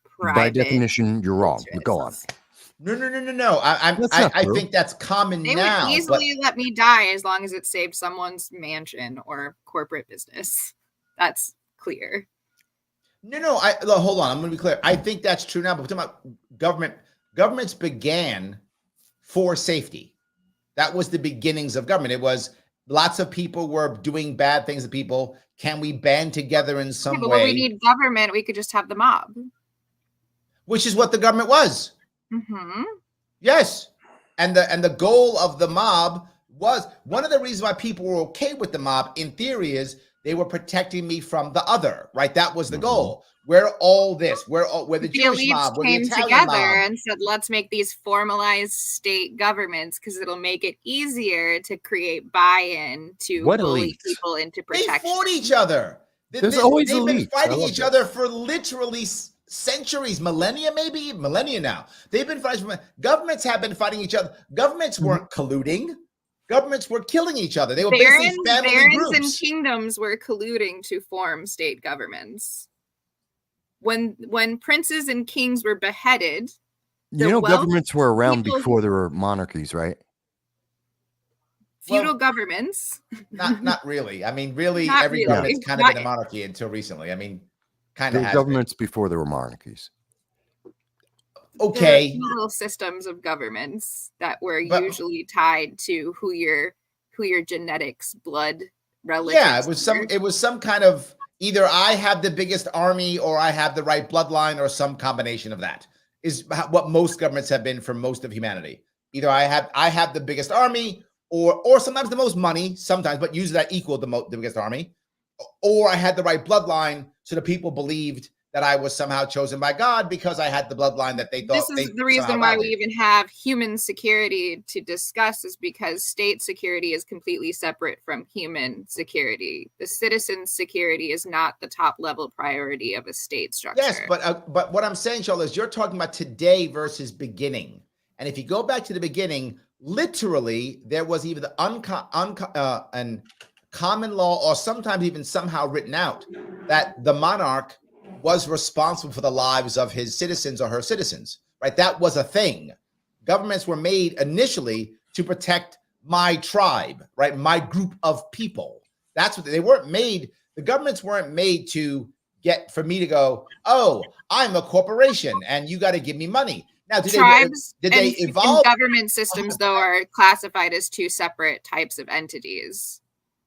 private. By definition, you're wrong. Go on. No. I think that's common now. They would easily let me die as long as it saved someone's mansion or corporate business. That's clear. No. Hold on. I'm going to be clear. I think that's true now. But we're talking about governments began for safety. That was the beginnings of government. It was lots of people were doing bad things to people. Can we band together in some way? When we need government, we could just have the mob. Which is what the government was. Mm-hmm. Yes. And the goal of the mob was, one of the reasons why people were okay with the mob in theory is They were protecting me from the other, right? That was the goal. We're all this. We're the Jewish elites mob. We're the came Italian together mob. and said, let's make these formalized state governments because it'll make it easier to create buy-in to What bully elites? people into They protection. fought each other. There's always they've been elites. I fighting love each that. other for literally centuries, millennia now. They've been fighting. Governments have been fighting each other. Governments weren't colluding. Governments were killing each other. They were basically family barons groups. and kingdoms were colluding to form state governments. When princes and kings were beheaded, Governments were around people- before there were monarchies, right? feudal governments. Not really. I mean, really, Not every really. government's kind of Not- been a monarchy until recently. I mean, kind There of were has governments before there were monarchies. been. Okay. Feudal systems of governments that were But- usually tied to who your genetics, blood relatives. Yeah, it was some kind of either I have the biggest army or I have the right bloodline or some combination of that is what most governments have been for most of humanity. Either I have the biggest army or sometimes the most money, sometimes, but usually that equaled the biggest army, or I had the right bloodline, so the people believed that I was somehow chosen by God because I had the bloodline that they thought. This is the reason why we even have human security to discuss, is because state security is completely separate from human security. The citizen's security is not the top level priority of a state structure. Yes, but what I'm saying, Charla, is you're talking about today versus beginning. And if you go back to the beginning, literally there was either the and common law or sometimes even somehow written out that the monarch was responsible for the lives of his citizens or her citizens, right? That was a thing. Governments were made initially to protect my tribe, right? My group of people. That's what they weren't made. The governments weren't made for me to go, oh, I'm a corporation and you got to give me money. Now, tribes did they evolve? And government systems, though, are classified as two separate types of entities.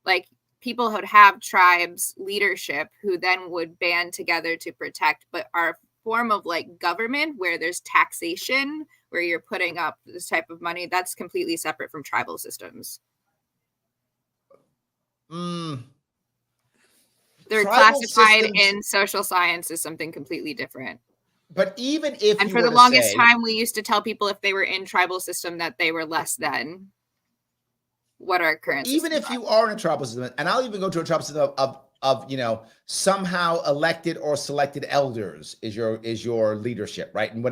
Like, people would have tribes leadership who then would band together to protect, but are a form of like government where there's taxation, where you're putting up this type of money. That's completely separate from tribal systems. They're classified in social science as something completely different. But even if, and for the longest time, we used to tell people if they were in tribal system that they were less than what our current even if you are in a tribal system, and I'll even go to a tribal system of somehow elected or selected elders is your leadership, right? And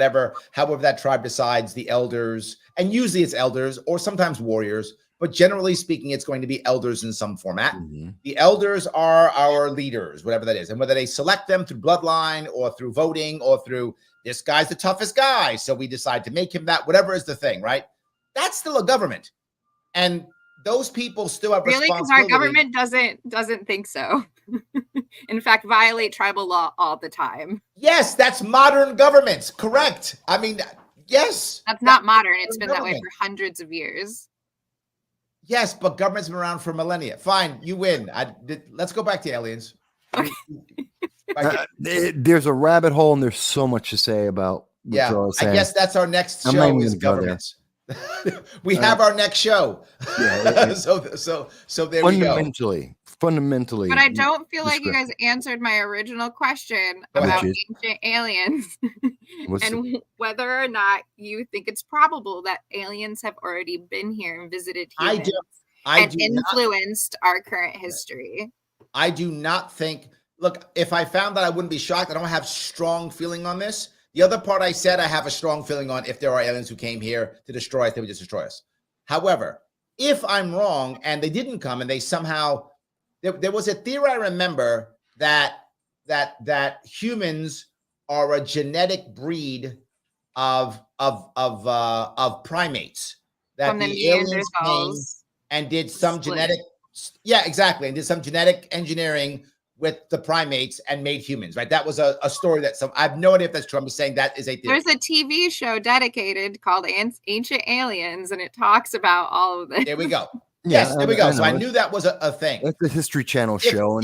however that tribe decides, the elders, and usually it's elders or sometimes warriors, but generally speaking, it's going to be elders in some format. Mm-hmm. The elders are our leaders, whatever that is, and whether they select them through bloodline or through voting or through this guy's the toughest guy, so we decide to make him that, whatever is the thing, right? That's still a government, and those people still have responsibility. Because our government doesn't think so. In fact, violate tribal law all the time. Yes, that's modern governments. Correct. I mean, yes. That's not modern. It's been that way for hundreds of years. Yes, but government's been around for millennia. Fine, you win. Let's go back to aliens. Okay. There's a rabbit hole, and there's so much to say about. I guess that's our next show is governments. We have our next show. Yeah, so there we go. Fundamentally. But I don't feel like you guys answered my original question about ancient aliens and whether or not you think it's probable that aliens have already been here and visited humans and influenced our current history. I do not think. Look, if I found that, I wouldn't be shocked. I don't have strong feeling on this. The other part I said I have a strong feeling on, if there are aliens who came here to destroy us, they would just destroy us. However, if I'm wrong and they didn't come and they somehow, there was a theory I remember that humans are a genetic breed of primates. That from the aliens came and did some genetic, and did some genetic engineering with the primates and made humans, right? That was a story that I have no idea if that's true. I'm just saying that is a theory. There's a TV show dedicated called Ancient Aliens, and it talks about all of this. There we go. Yes, there we go. So I knew that was a thing. That's the History Channel show.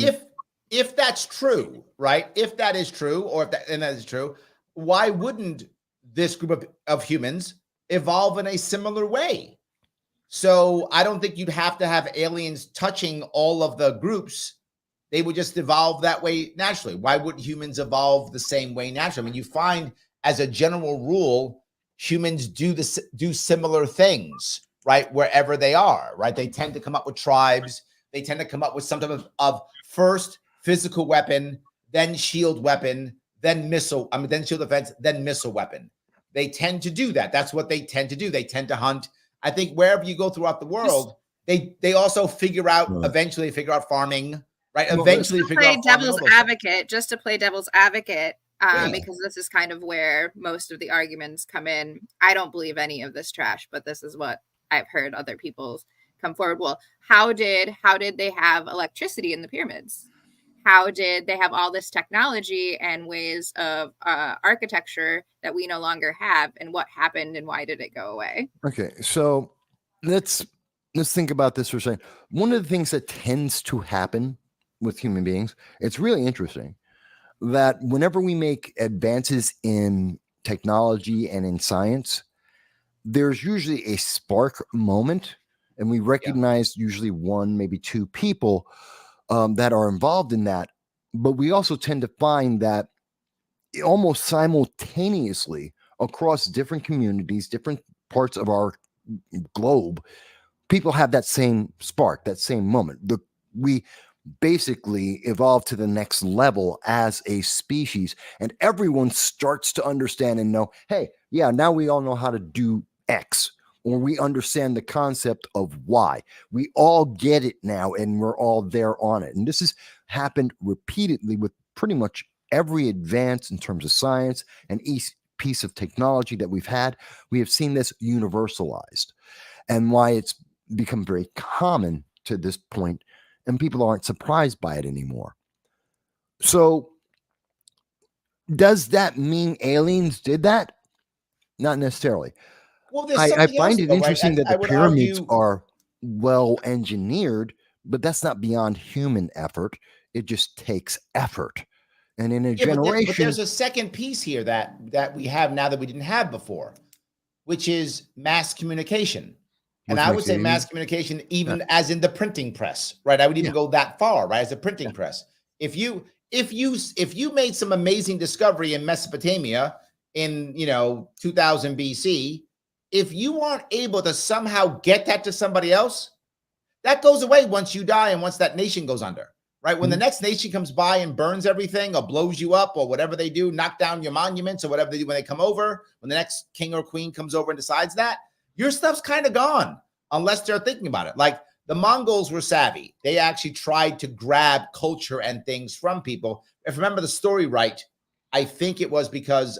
If that's true, right? If that is true, or if that is true, why wouldn't this group of humans evolve in a similar way? So I don't think you'd have to have aliens touching all of the groups they would just evolve that way naturally. Why wouldn't humans evolve the same way naturally? I mean, you find as a general rule, humans do similar things, right? Wherever they are, right? They tend to come up with tribes. They tend to come up with some type of first physical weapon, then shield weapon, then missile. I mean, then shield defense, then missile weapon. They tend to do that. That's what they tend to do. They tend to hunt. I think wherever you go throughout the world, they also figure out, eventually figure out farming, right? Eventually figure out just to play devil's advocate, because this is kind of where most of the arguments come in. I don't believe any of this trash, but this is what I've heard other people come forward. Well, how did they have electricity in the pyramids? How did they have all this technology and ways of architecture that we no longer have? And what happened and why did it go away? Okay, so let's think about this for a second. One of the things that tends to happen with human beings, it's really interesting that whenever we make advances in technology and in science, there's usually a spark moment, and we recognize usually one, maybe two people that are involved in that. But we also tend to find that almost simultaneously across different communities, different parts of our globe, people have that same spark, that same moment. We basically evolve to the next level as a species, and everyone starts to understand and know, hey, yeah, now we all know how to do X, or we understand the concept of Y. We all get it now, and we're all there on it. And this has happened repeatedly with pretty much every advance in terms of science and each piece of technology that we've had. We have seen this universalized, and why it's become very common to this point, and people aren't surprised by it anymore. So does that mean aliens did that? Not necessarily. Well, I find it interesting that the pyramids are well engineered, but that's not beyond human effort. It just takes effort. And in a generation, but there's a second piece here that we have now that we didn't have before, which is mass communication. And I would say mass communication, even as in the printing press, right? I would even go that far, right? As a printing press. If you made some amazing discovery in Mesopotamia in 2000 BC, if you aren't able to somehow get that to somebody else, that goes away once you die and once that nation goes under, right? When the next nation comes by and burns everything or blows you up or whatever they do, knock down your monuments or whatever they do when they come over, when the next king or queen comes over and decides that, your stuff's kind of gone unless they're thinking about it. Like the Mongols were savvy. They actually tried to grab culture and things from people. If I remember the story right, I think it was because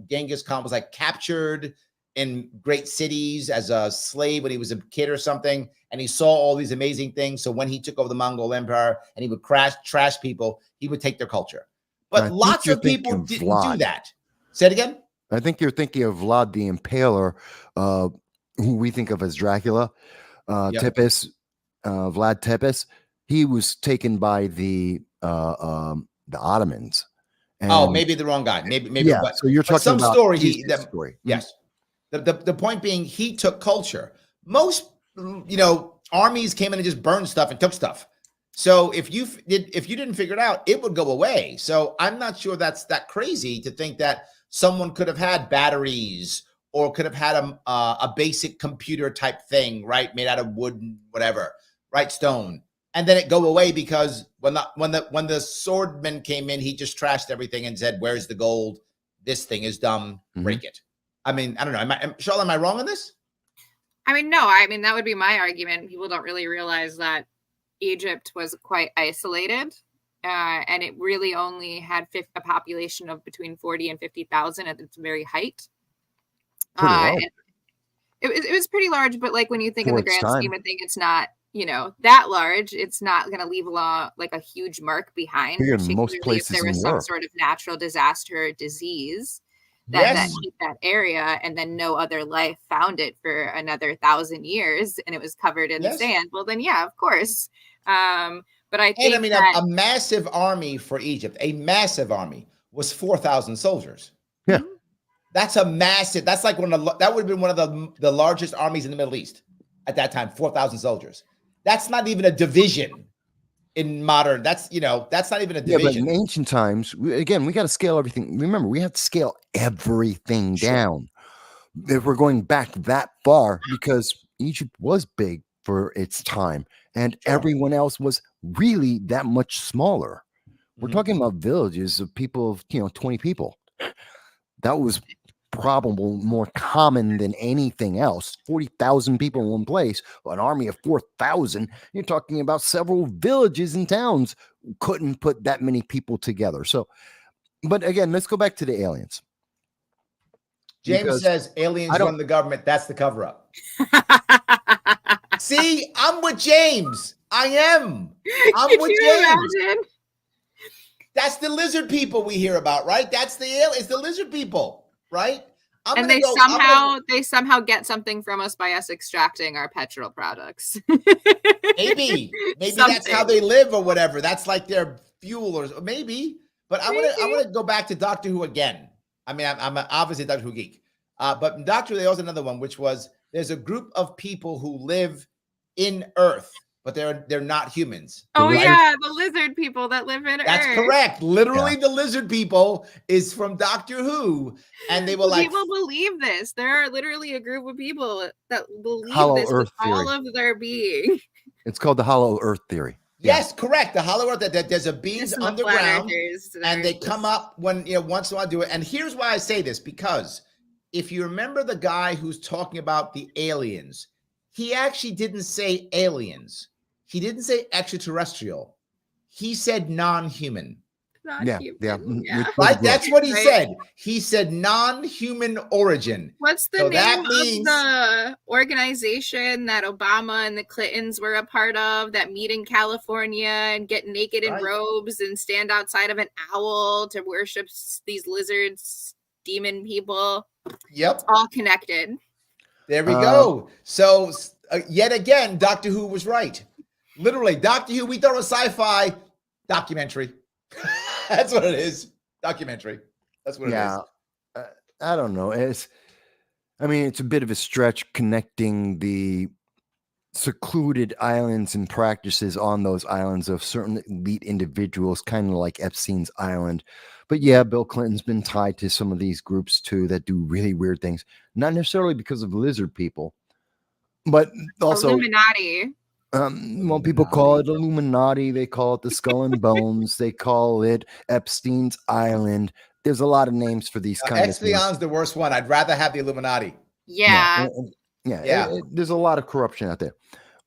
Genghis Khan was like captured in great cities as a slave when he was a kid or something, and he saw all these amazing things. So when he took over the Mongol Empire and he would trash people, he would take their culture. But lots of people didn't do that. Say it again. I think you're thinking of Vlad the Impaler, who we think of as Dracula. Vlad Tepes. He was taken by the Ottomans. And maybe the wrong guy. Maybe. Yeah. So you're talking some about story. Story. Yes. The point being, he took culture. Most armies came in and just burned stuff and took stuff. So if you didn't figure it out, it would go away. So I'm not sure that's that crazy to think that someone could have had batteries or could have had a basic computer type thing, right, made out of wood and whatever, right, stone, and then it go away because when the swordman came in, he just trashed everything and said, "Where's the gold? This thing is dumb. Break it." I mean, I don't know. Charla, am I wrong on this? I mean, no. I mean, that would be my argument. People don't really realize that Egypt was quite isolated, and it really only had a population of between 40 and 50,000 at its very height. It was pretty large, but like when you think in the grand scheme of things, it's not that large. It's not going to leave like a huge mark behind, particularly if there was some sort of natural disaster or disease that hit that area, and then no other life found it for another 1,000 years, and it was covered in sand. Well, then of course. But I think a massive army for Egypt, a massive army was 4,000 soldiers. Yeah. That's a massive. That's like that would have been one of the largest armies in the Middle East at that time. 4,000 soldiers. That's not even a division. in modern. That's that's not even a Yeah, but division. in ancient times, we got to scale everything. Remember, we have to scale everything down. If we're going back that far, because Egypt was big for its time, and everyone else was really that much smaller. We're talking about villages of people of 20 people. That was probably more common than anything else. 40,000 people in one place, an army of 4,000. You're talking about several villages and towns couldn't put that many people together. So, but again, let's go back to the aliens. James says aliens run the government. That's the cover up. See, I'm with James. I am. I'm with James. Imagine? That's the lizard people we hear about, right? That's it's the lizard people, right? And they somehow get something from us by us extracting our petrol products. maybe that's how they live or whatever. That's like their fuel or maybe. But I want to go back to Doctor Who again. I mean, I'm obviously a Doctor Who geek, but Doctor Who, there was another one, which was there's a group of people who live in Earth, but they're not humans. The lizard people that live in Earth. That's correct. Literally, the lizard people is from Doctor Who, and they were like, people believe this. There are literally a group of people that believe Hollow this Earth with all of their being. It's called the Hollow Earth theory. Yes, correct. The Hollow Earth, that there's a beings underground, and they come up when once in a while do it. And here's why I say this, because if you remember the guy who's talking about the aliens, he actually didn't say aliens. He didn't say extraterrestrial. He said non-human. Yeah. Right? That's what he said. He said non-human origin. What's the name of the organization that Obama and the Clintons were a part of that meet in California and get naked in robes and stand outside of an owl to worship these lizards, demon people? Yep. It's all connected. There we go. So yet again, Doctor Who was right. Literally, Doctor Who, we thought it was sci-fi documentary. That's what it is. Documentary. That's what it is. I don't know. It's a bit of a stretch connecting the secluded islands and practices on those islands of certain elite individuals, kind of like Epstein's Island. But yeah, Bill Clinton's been tied to some of these groups too that do really weird things. Not necessarily because of lizard people, but also Illuminati. Well, people call it Illuminati. They call it the Skull and Bones. They call it Epstein's Island. There's a lot of names for these kind of things. Explion's the worst one. I'd rather have the Illuminati. Yeah. There's a lot of corruption out there.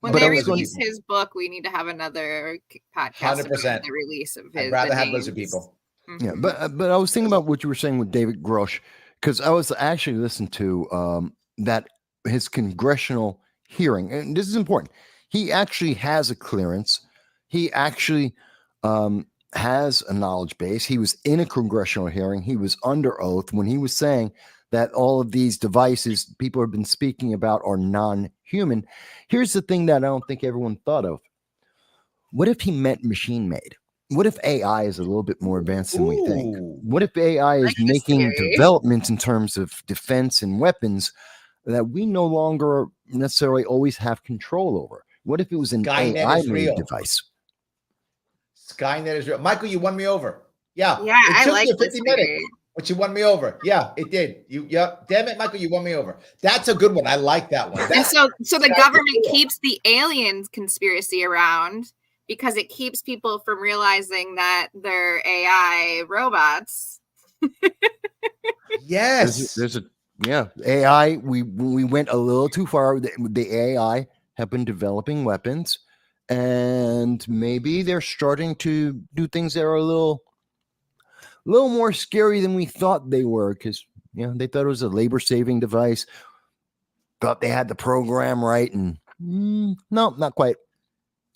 When they release his book, we need to have another podcast 100%. About the release of his. I'd rather have lizard people. Mm-hmm. Yeah, but I was thinking about what you were saying with David Grusch, because I was actually listening to that his congressional hearing, and this is important. He actually has a clearance. He actually has a knowledge base. He was in a congressional hearing. He was under oath when he was saying that all of these devices people have been speaking about are non-human. Here's the thing that I don't think everyone thought of. What if he meant machine made? What if AI is a little bit more advanced than we think? What if AI is making developments in terms of defense and weapons that we no longer necessarily always have control over? What if it was an AI-made device? Skynet is real. Michael, you won me over. Yeah. Yeah, I like you 50 minutes, but you won me over. Yeah, it did. Damn it, Michael, you won me over. That's a good one. I like that one. And so the government keeps the aliens conspiracy around because it keeps people from realizing that they're AI robots. Yes. There's AI. We went a little too far. The AI have been developing weapons, and maybe they're starting to do things that are a little more scary than we thought they were, because they thought it was a labor-saving device, thought they had the program right, and no, not quite.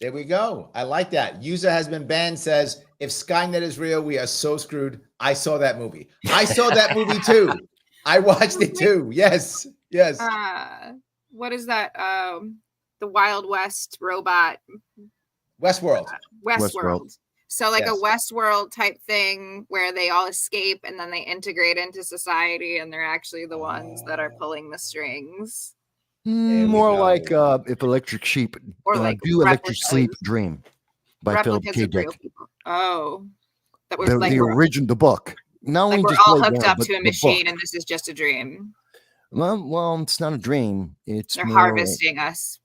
There we go. I like that. User has been banned, says, if Skynet is real, we are so screwed. I saw that movie. I saw that movie too. I watched it too. Yes. What is that? The Wild West robot. Westworld. Westworld. So like a Westworld type thing where they all escape and then they integrate into society and they're actually the ones that are pulling the strings. More like if Electric Sheep or like do Electric Sleep Dream. by Philip Replicas K. of real Dick. people. Oh, that The, we're like the we're, original, the book. Not like only we're just all right hooked now, up but to a the machine, book. and this is just a dream. Well, it's not a dream. It's They're more. harvesting us.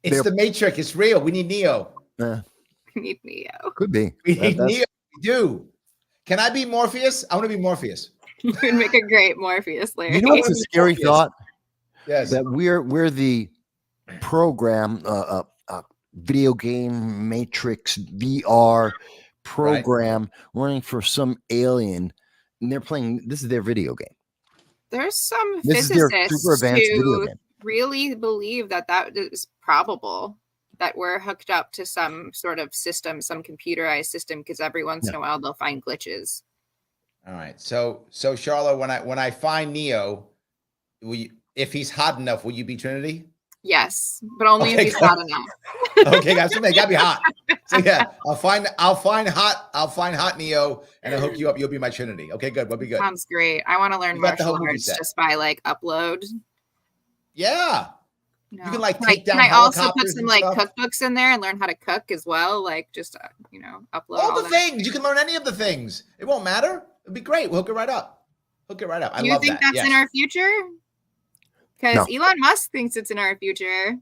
It's the Matrix. It's real. We need Neo. We need Neo. Could be. We need Neo. We do. Can I be Morpheus? I want to be Morpheus. You would make a great Morpheus, Larry. You know what's a scary Morpheus. thought? Yes. That we're the program, video game Matrix VR program running for some alien, and they're playing. This is their video game. There's some This is their physicists super advanced video who game. really believe that is probable, that we're hooked up to some sort of system, some computerized system, because every once in a while they'll find glitches. All right. So Charla, when I find Neo, if he's hot enough, will you be Trinity? Yes, but only if he's hot enough. Okay, guys, somebody gotta be hot. So yeah, I'll find hot Neo, and I'll hook you up. You'll be my Trinity. Okay, good. We'll be good. Sounds great. I want to learn You got the martial whole movie arts set. just by like upload. Yeah. No. You can like take down Can I also put helicopters some and like stuff. cookbooks in there and learn how to cook as well? Like just upload All the that. things. You can learn any of the things. It won't matter. It'd be great. We'll hook it right up. Hook it right up. I Do you love think that. that's Yes. in our future? Because Elon Musk thinks it's in our future.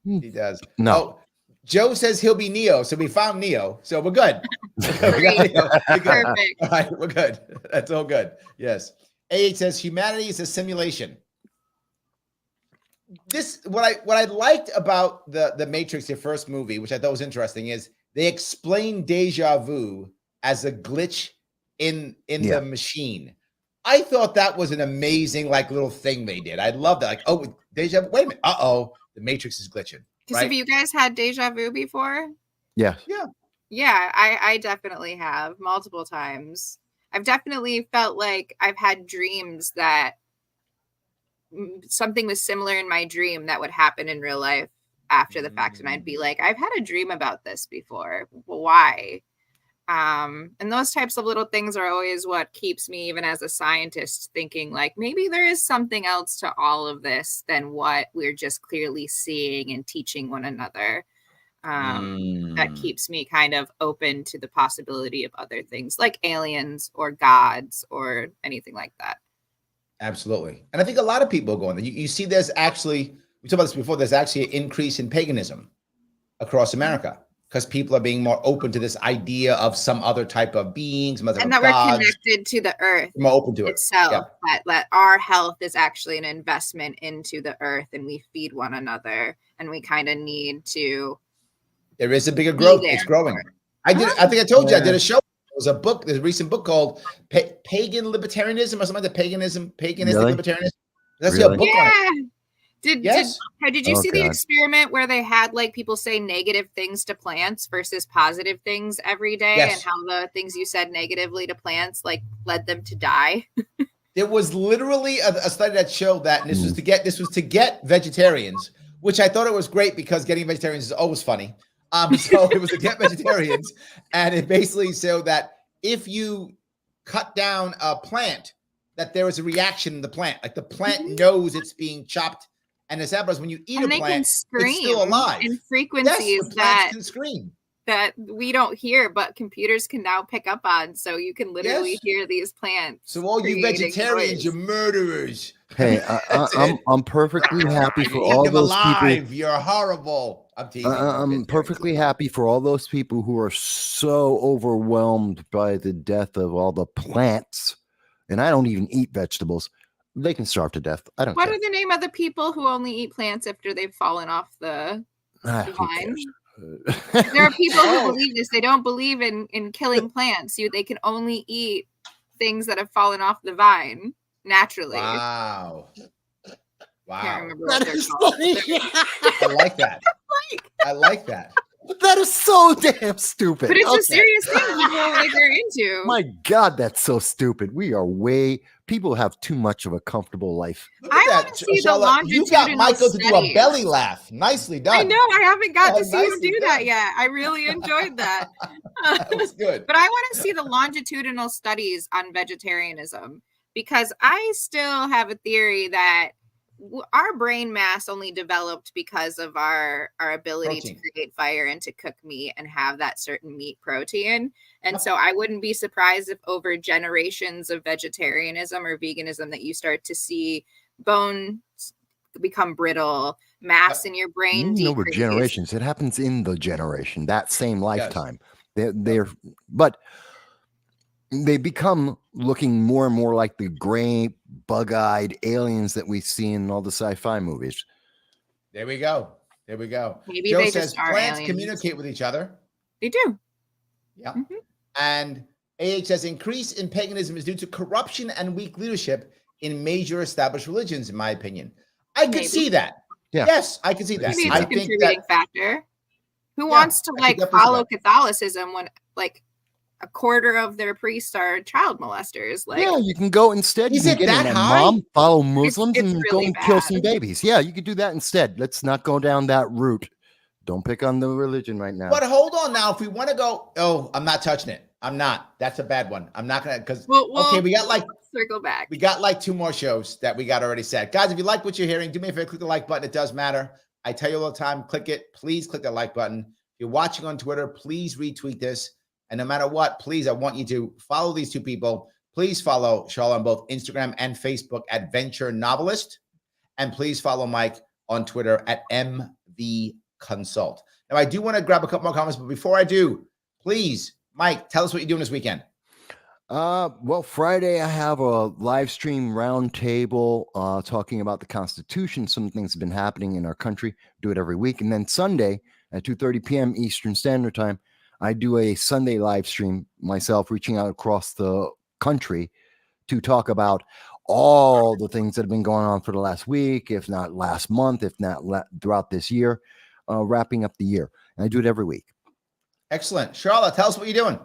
He does. No. Oh, Joe says he'll be Neo, so we found Neo, so we're good. We got Neo. We're good. Perfect. All right, we're good. That's all good. Yes. AH says humanity is a simulation. What I liked about the Matrix, your first movie, which I thought was interesting, is they explained deja vu as a glitch in the machine. I thought that was an amazing little thing they did. I love that. Like, oh, deja vu. Wait a minute. The Matrix is glitching. Because have you guys had deja vu before? Yeah. Yeah, I definitely have multiple times. I've definitely felt like I've had dreams that something was similar in my dream that would happen in real life after the fact. And I'd be like, I've had a dream about this before. Why? And those types of little things are always what keeps me, even as a scientist, thinking like maybe there is something else to all of this than what we're just clearly seeing and teaching one another. That keeps me kind of open to the possibility of other things like aliens or gods or anything like that. Absolutely. And I think a lot of people go on there. You see, there's actually, we talked about this before, there's actually an increase in paganism across America because people are being more open to this idea of some other type of beings, and that we're connected to the earth, more open to itself. Yeah. That our health is actually an investment into the earth, and we feed one another, and we kind of need to. There is a bigger growth. It's growing. I think I told you I did a show. It was a book. There's a recent book called Pagan Libertarianism or something like that. Paganistic Libertarianism. That's a book on it. Did you see the experiment where they had like people say negative things to plants versus positive things every day, and how the things you said negatively to plants like led them to die? There was literally a study that showed that, and this was to get vegetarians, which I thought it was great because getting vegetarians is always funny. So it was to get vegetarians, and it basically showed that if you cut down a plant, that there is a reaction in the plant. Like the plant knows it's being chopped. And it's happens when you eat a plant, it's still alive. In frequencies that can scream that we don't hear, but computers can now pick up on. So you can literally hear these plants. So all you vegetarians, you're murderers. Hey, I'm perfectly happy for all those people. You're horrible. I'm teasing. I'm perfectly happy for all those people who are so overwhelmed by the death of all the plants. And I don't even eat vegetables. They can starve to death. I don't care. What are the name of the people who only eat plants after they've fallen off the vine? There are people who believe this. They don't believe in killing plants. They can only eat things that have fallen off the vine naturally. Wow. Can't remember what they're called. I like that. I like that. That is so damn stupid. But it's a serious thing people they're into. My God, that's so stupid. People have too much of a comfortable life. I want to see the longitudinal You got Michael to studies. do a belly laugh. Nicely done. I know. I haven't got to see him do that yet. I really enjoyed that. That was good. But I want to see the longitudinal studies on vegetarianism because I still have a theory that our brain mass only developed because of our ability Protein. to create fire and to cook meat and have that certain meat protein. And Yep. so I wouldn't be surprised if over generations of vegetarianism or veganism that you start to see bones become brittle, mass Yep. in your brain Over decrease. generations, it happens in the generation, that same It does. lifetime. But they become looking more and more like the gray, bug-eyed aliens that we see in all the sci-fi movies. There we go. There we go. Maybe Joe they says just are plants aliens. communicate with each other. They do. Yeah. Mhm. And AH says increase in paganism is due to corruption and weak leadership in major established religions, in my opinion. I could Maybe. see that. Yeah. Yes, I could see that. Maybe it's I a think contributing that factor. Who Yeah, wants to I could like definitely see follow that. Catholicism when like a quarter of their priests are child molesters? Like, Yeah, you can go instead. You Is can it get in that and high? mom, follow Muslims, it's and go really and kill some bad. babies. Yeah, you could do that instead. Let's not go down that route. Don't pick on the religion right now. But hold on now. If we want to go, I'm not touching it. I'm not. That's a bad one. I'm not gonna because okay, we got like circle back. We got like 2 more shows that we got already said. Guys, if you like what you're hearing, do me a favor, click the like button. It does matter. I tell you all the time, click it. Please click the like button. If you're watching on Twitter, please retweet this. And no matter what, please, I want you to follow these 2 people. Please follow Charla on both Instagram and Facebook at Venture Novelist. And please follow Mike on Twitter at MV Consult. Now, I do want to grab a couple more comments, but before I do, please, Mike, tell us what you're doing this weekend. Well, Friday I have a live stream roundtable talking about the Constitution. Some things have been happening in our country. Do it every week, and then Sunday at 2:30 p.m. Eastern Standard Time, I do a Sunday live stream myself, reaching out across the country to talk about all the things that have been going on for the last week, if not last month, if not throughout this year, wrapping up the year. And I do it every week. Excellent. Charla, tell us what you're doing.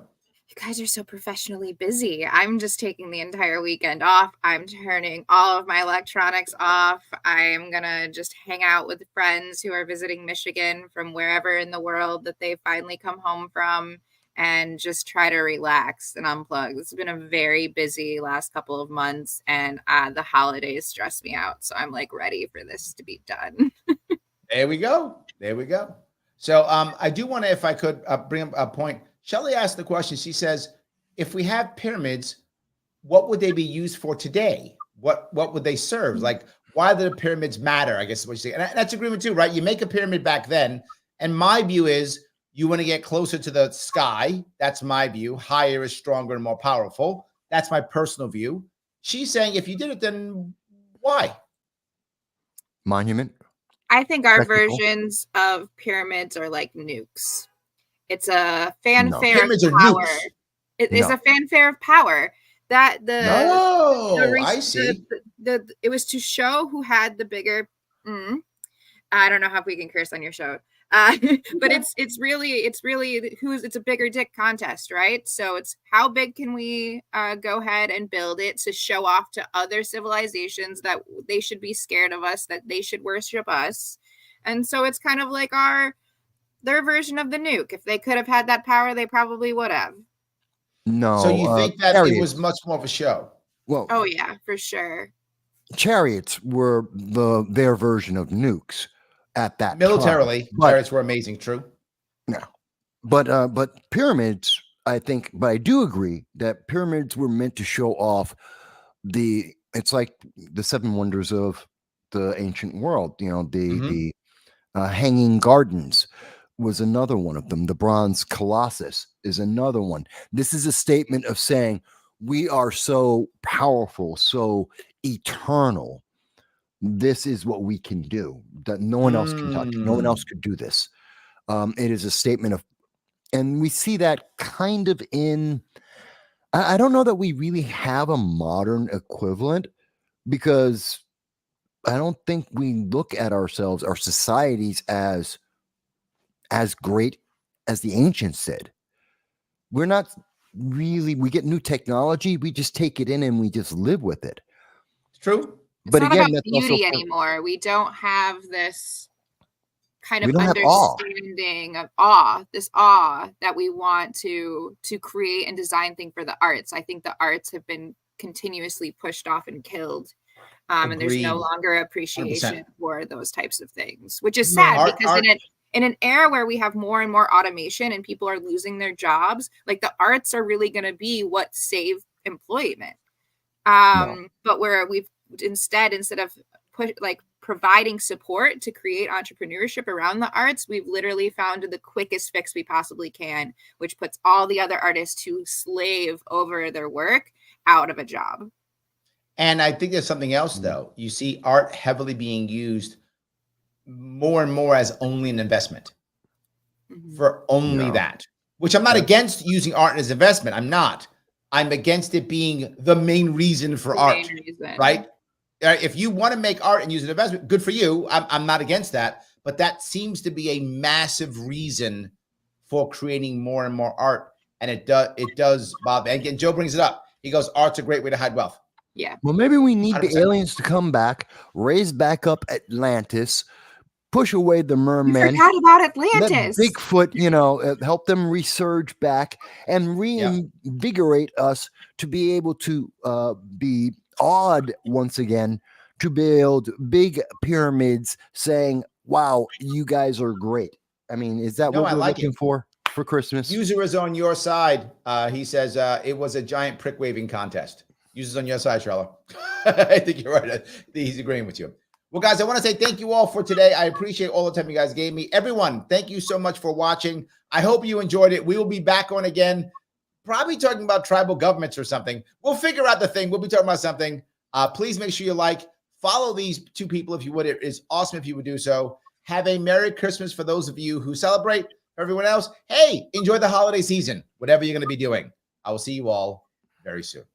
You guys are so professionally busy. I'm just taking the entire weekend off. I'm turning all of my electronics off. I am going to just hang out with friends who are visiting Michigan from wherever in the world that they finally come home from and just try to relax and unplug. It's been a very busy last couple of months, and the holidays stress me out. So I'm like ready for this to be done. There we go. There we go. So I do want to, if I could bring up a point. Shelley asked the question. She says, if we have pyramids, what would they be used for today? What would they serve? Like, why do the pyramids matter? I guess is what you say. And that's agreement too, right? You make a pyramid back then. And my view is you want to get closer to the sky. That's my view. Higher is stronger and more powerful. That's my personal view. She's saying if you did it, then why? Monument. I think our Technical. versions of pyramids are like nukes. It's a fanfare Pyramids of are power. nukes. It is No. a fanfare of power. That I see. It was to show who had the bigger. I don't know how we can curse on your show, but it's really it's a bigger dick contest, right? So it's how big can we go ahead and build it to show off to other civilizations that they should be scared of us, that they should worship us, and so it's kind of like their version of the nuke. If they could have had that power, they probably would have. No. So you think that chariots. it was much more of a show? Well, Oh yeah, for sure. Chariots were their version of nukes at that Militarily, time. But, chariots were amazing. True. no, but pyramids, I think, but I do agree that pyramids were meant to show off it's like the 7 wonders of the ancient world. You know, the Hanging Gardens was another one of them. The Bronze Colossus is another one. This is a statement of saying we are so powerful, so eternal. This is what we can do that no one else can touch. No one else could do this. It is a statement of, and we see that kind of in, I don't know that we really have a modern equivalent, because I don't think we look at ourselves, our societies, as great as the ancients did. We're not really, we get new technology, we just take it in and we just live with it. True. It's But not again, about that's beauty also anymore. We don't have this kind We of don't have awe. understanding of awe, this awe that we want to create and design thing for the arts. I think the arts have been continuously pushed off and killed And there's no Agreed. longer appreciation 100%. for those types of things, which is No, sad art- because art- in an era where we have more and more automation and people are losing their jobs, like the arts are really going to be what save employment. But where we've instead of providing support to create entrepreneurship around the arts, we've literally found the quickest fix we possibly can, which puts all the other artists who slave over their work out of a job. And I think there's something else, though. You see art heavily being used more and more as only an investment for only that, which I'm not against using art as investment. I'm not. I'm against it being the main reason for art, right? If you want to make art and use an investment, good for you. I'm not against that. But that seems to be a massive reason for creating more and more art. And it does, Bob. And again, Joe brings it up. He goes, art's a great way to hide wealth. Yeah. Well, maybe we need 100%. the aliens to come back, raise back up Atlantis, push away the mermen. Forgot about Atlantis. Let Bigfoot, help them resurge back and reinvigorate us to be able to be awed once again, to build big pyramids saying, wow, you guys are great. I mean, is that what we're looking for Christmas? User is on your side. He says it was a giant prick waving contest. Users on your side, Charla. I think you're right. He's agreeing with you. Well, guys, I want to say thank you all for today. I appreciate all the time you guys gave me. Everyone, thank you so much for watching. I hope you enjoyed it. We will be back on again, probably talking about tribal governments or something. We'll figure out the thing. We'll be talking about something. Please make sure you follow these two people if you would. It is awesome if you would do so. Have a Merry Christmas for those of you who celebrate. For everyone else, hey, enjoy the holiday season, whatever you're going to be doing. I will see you all very soon.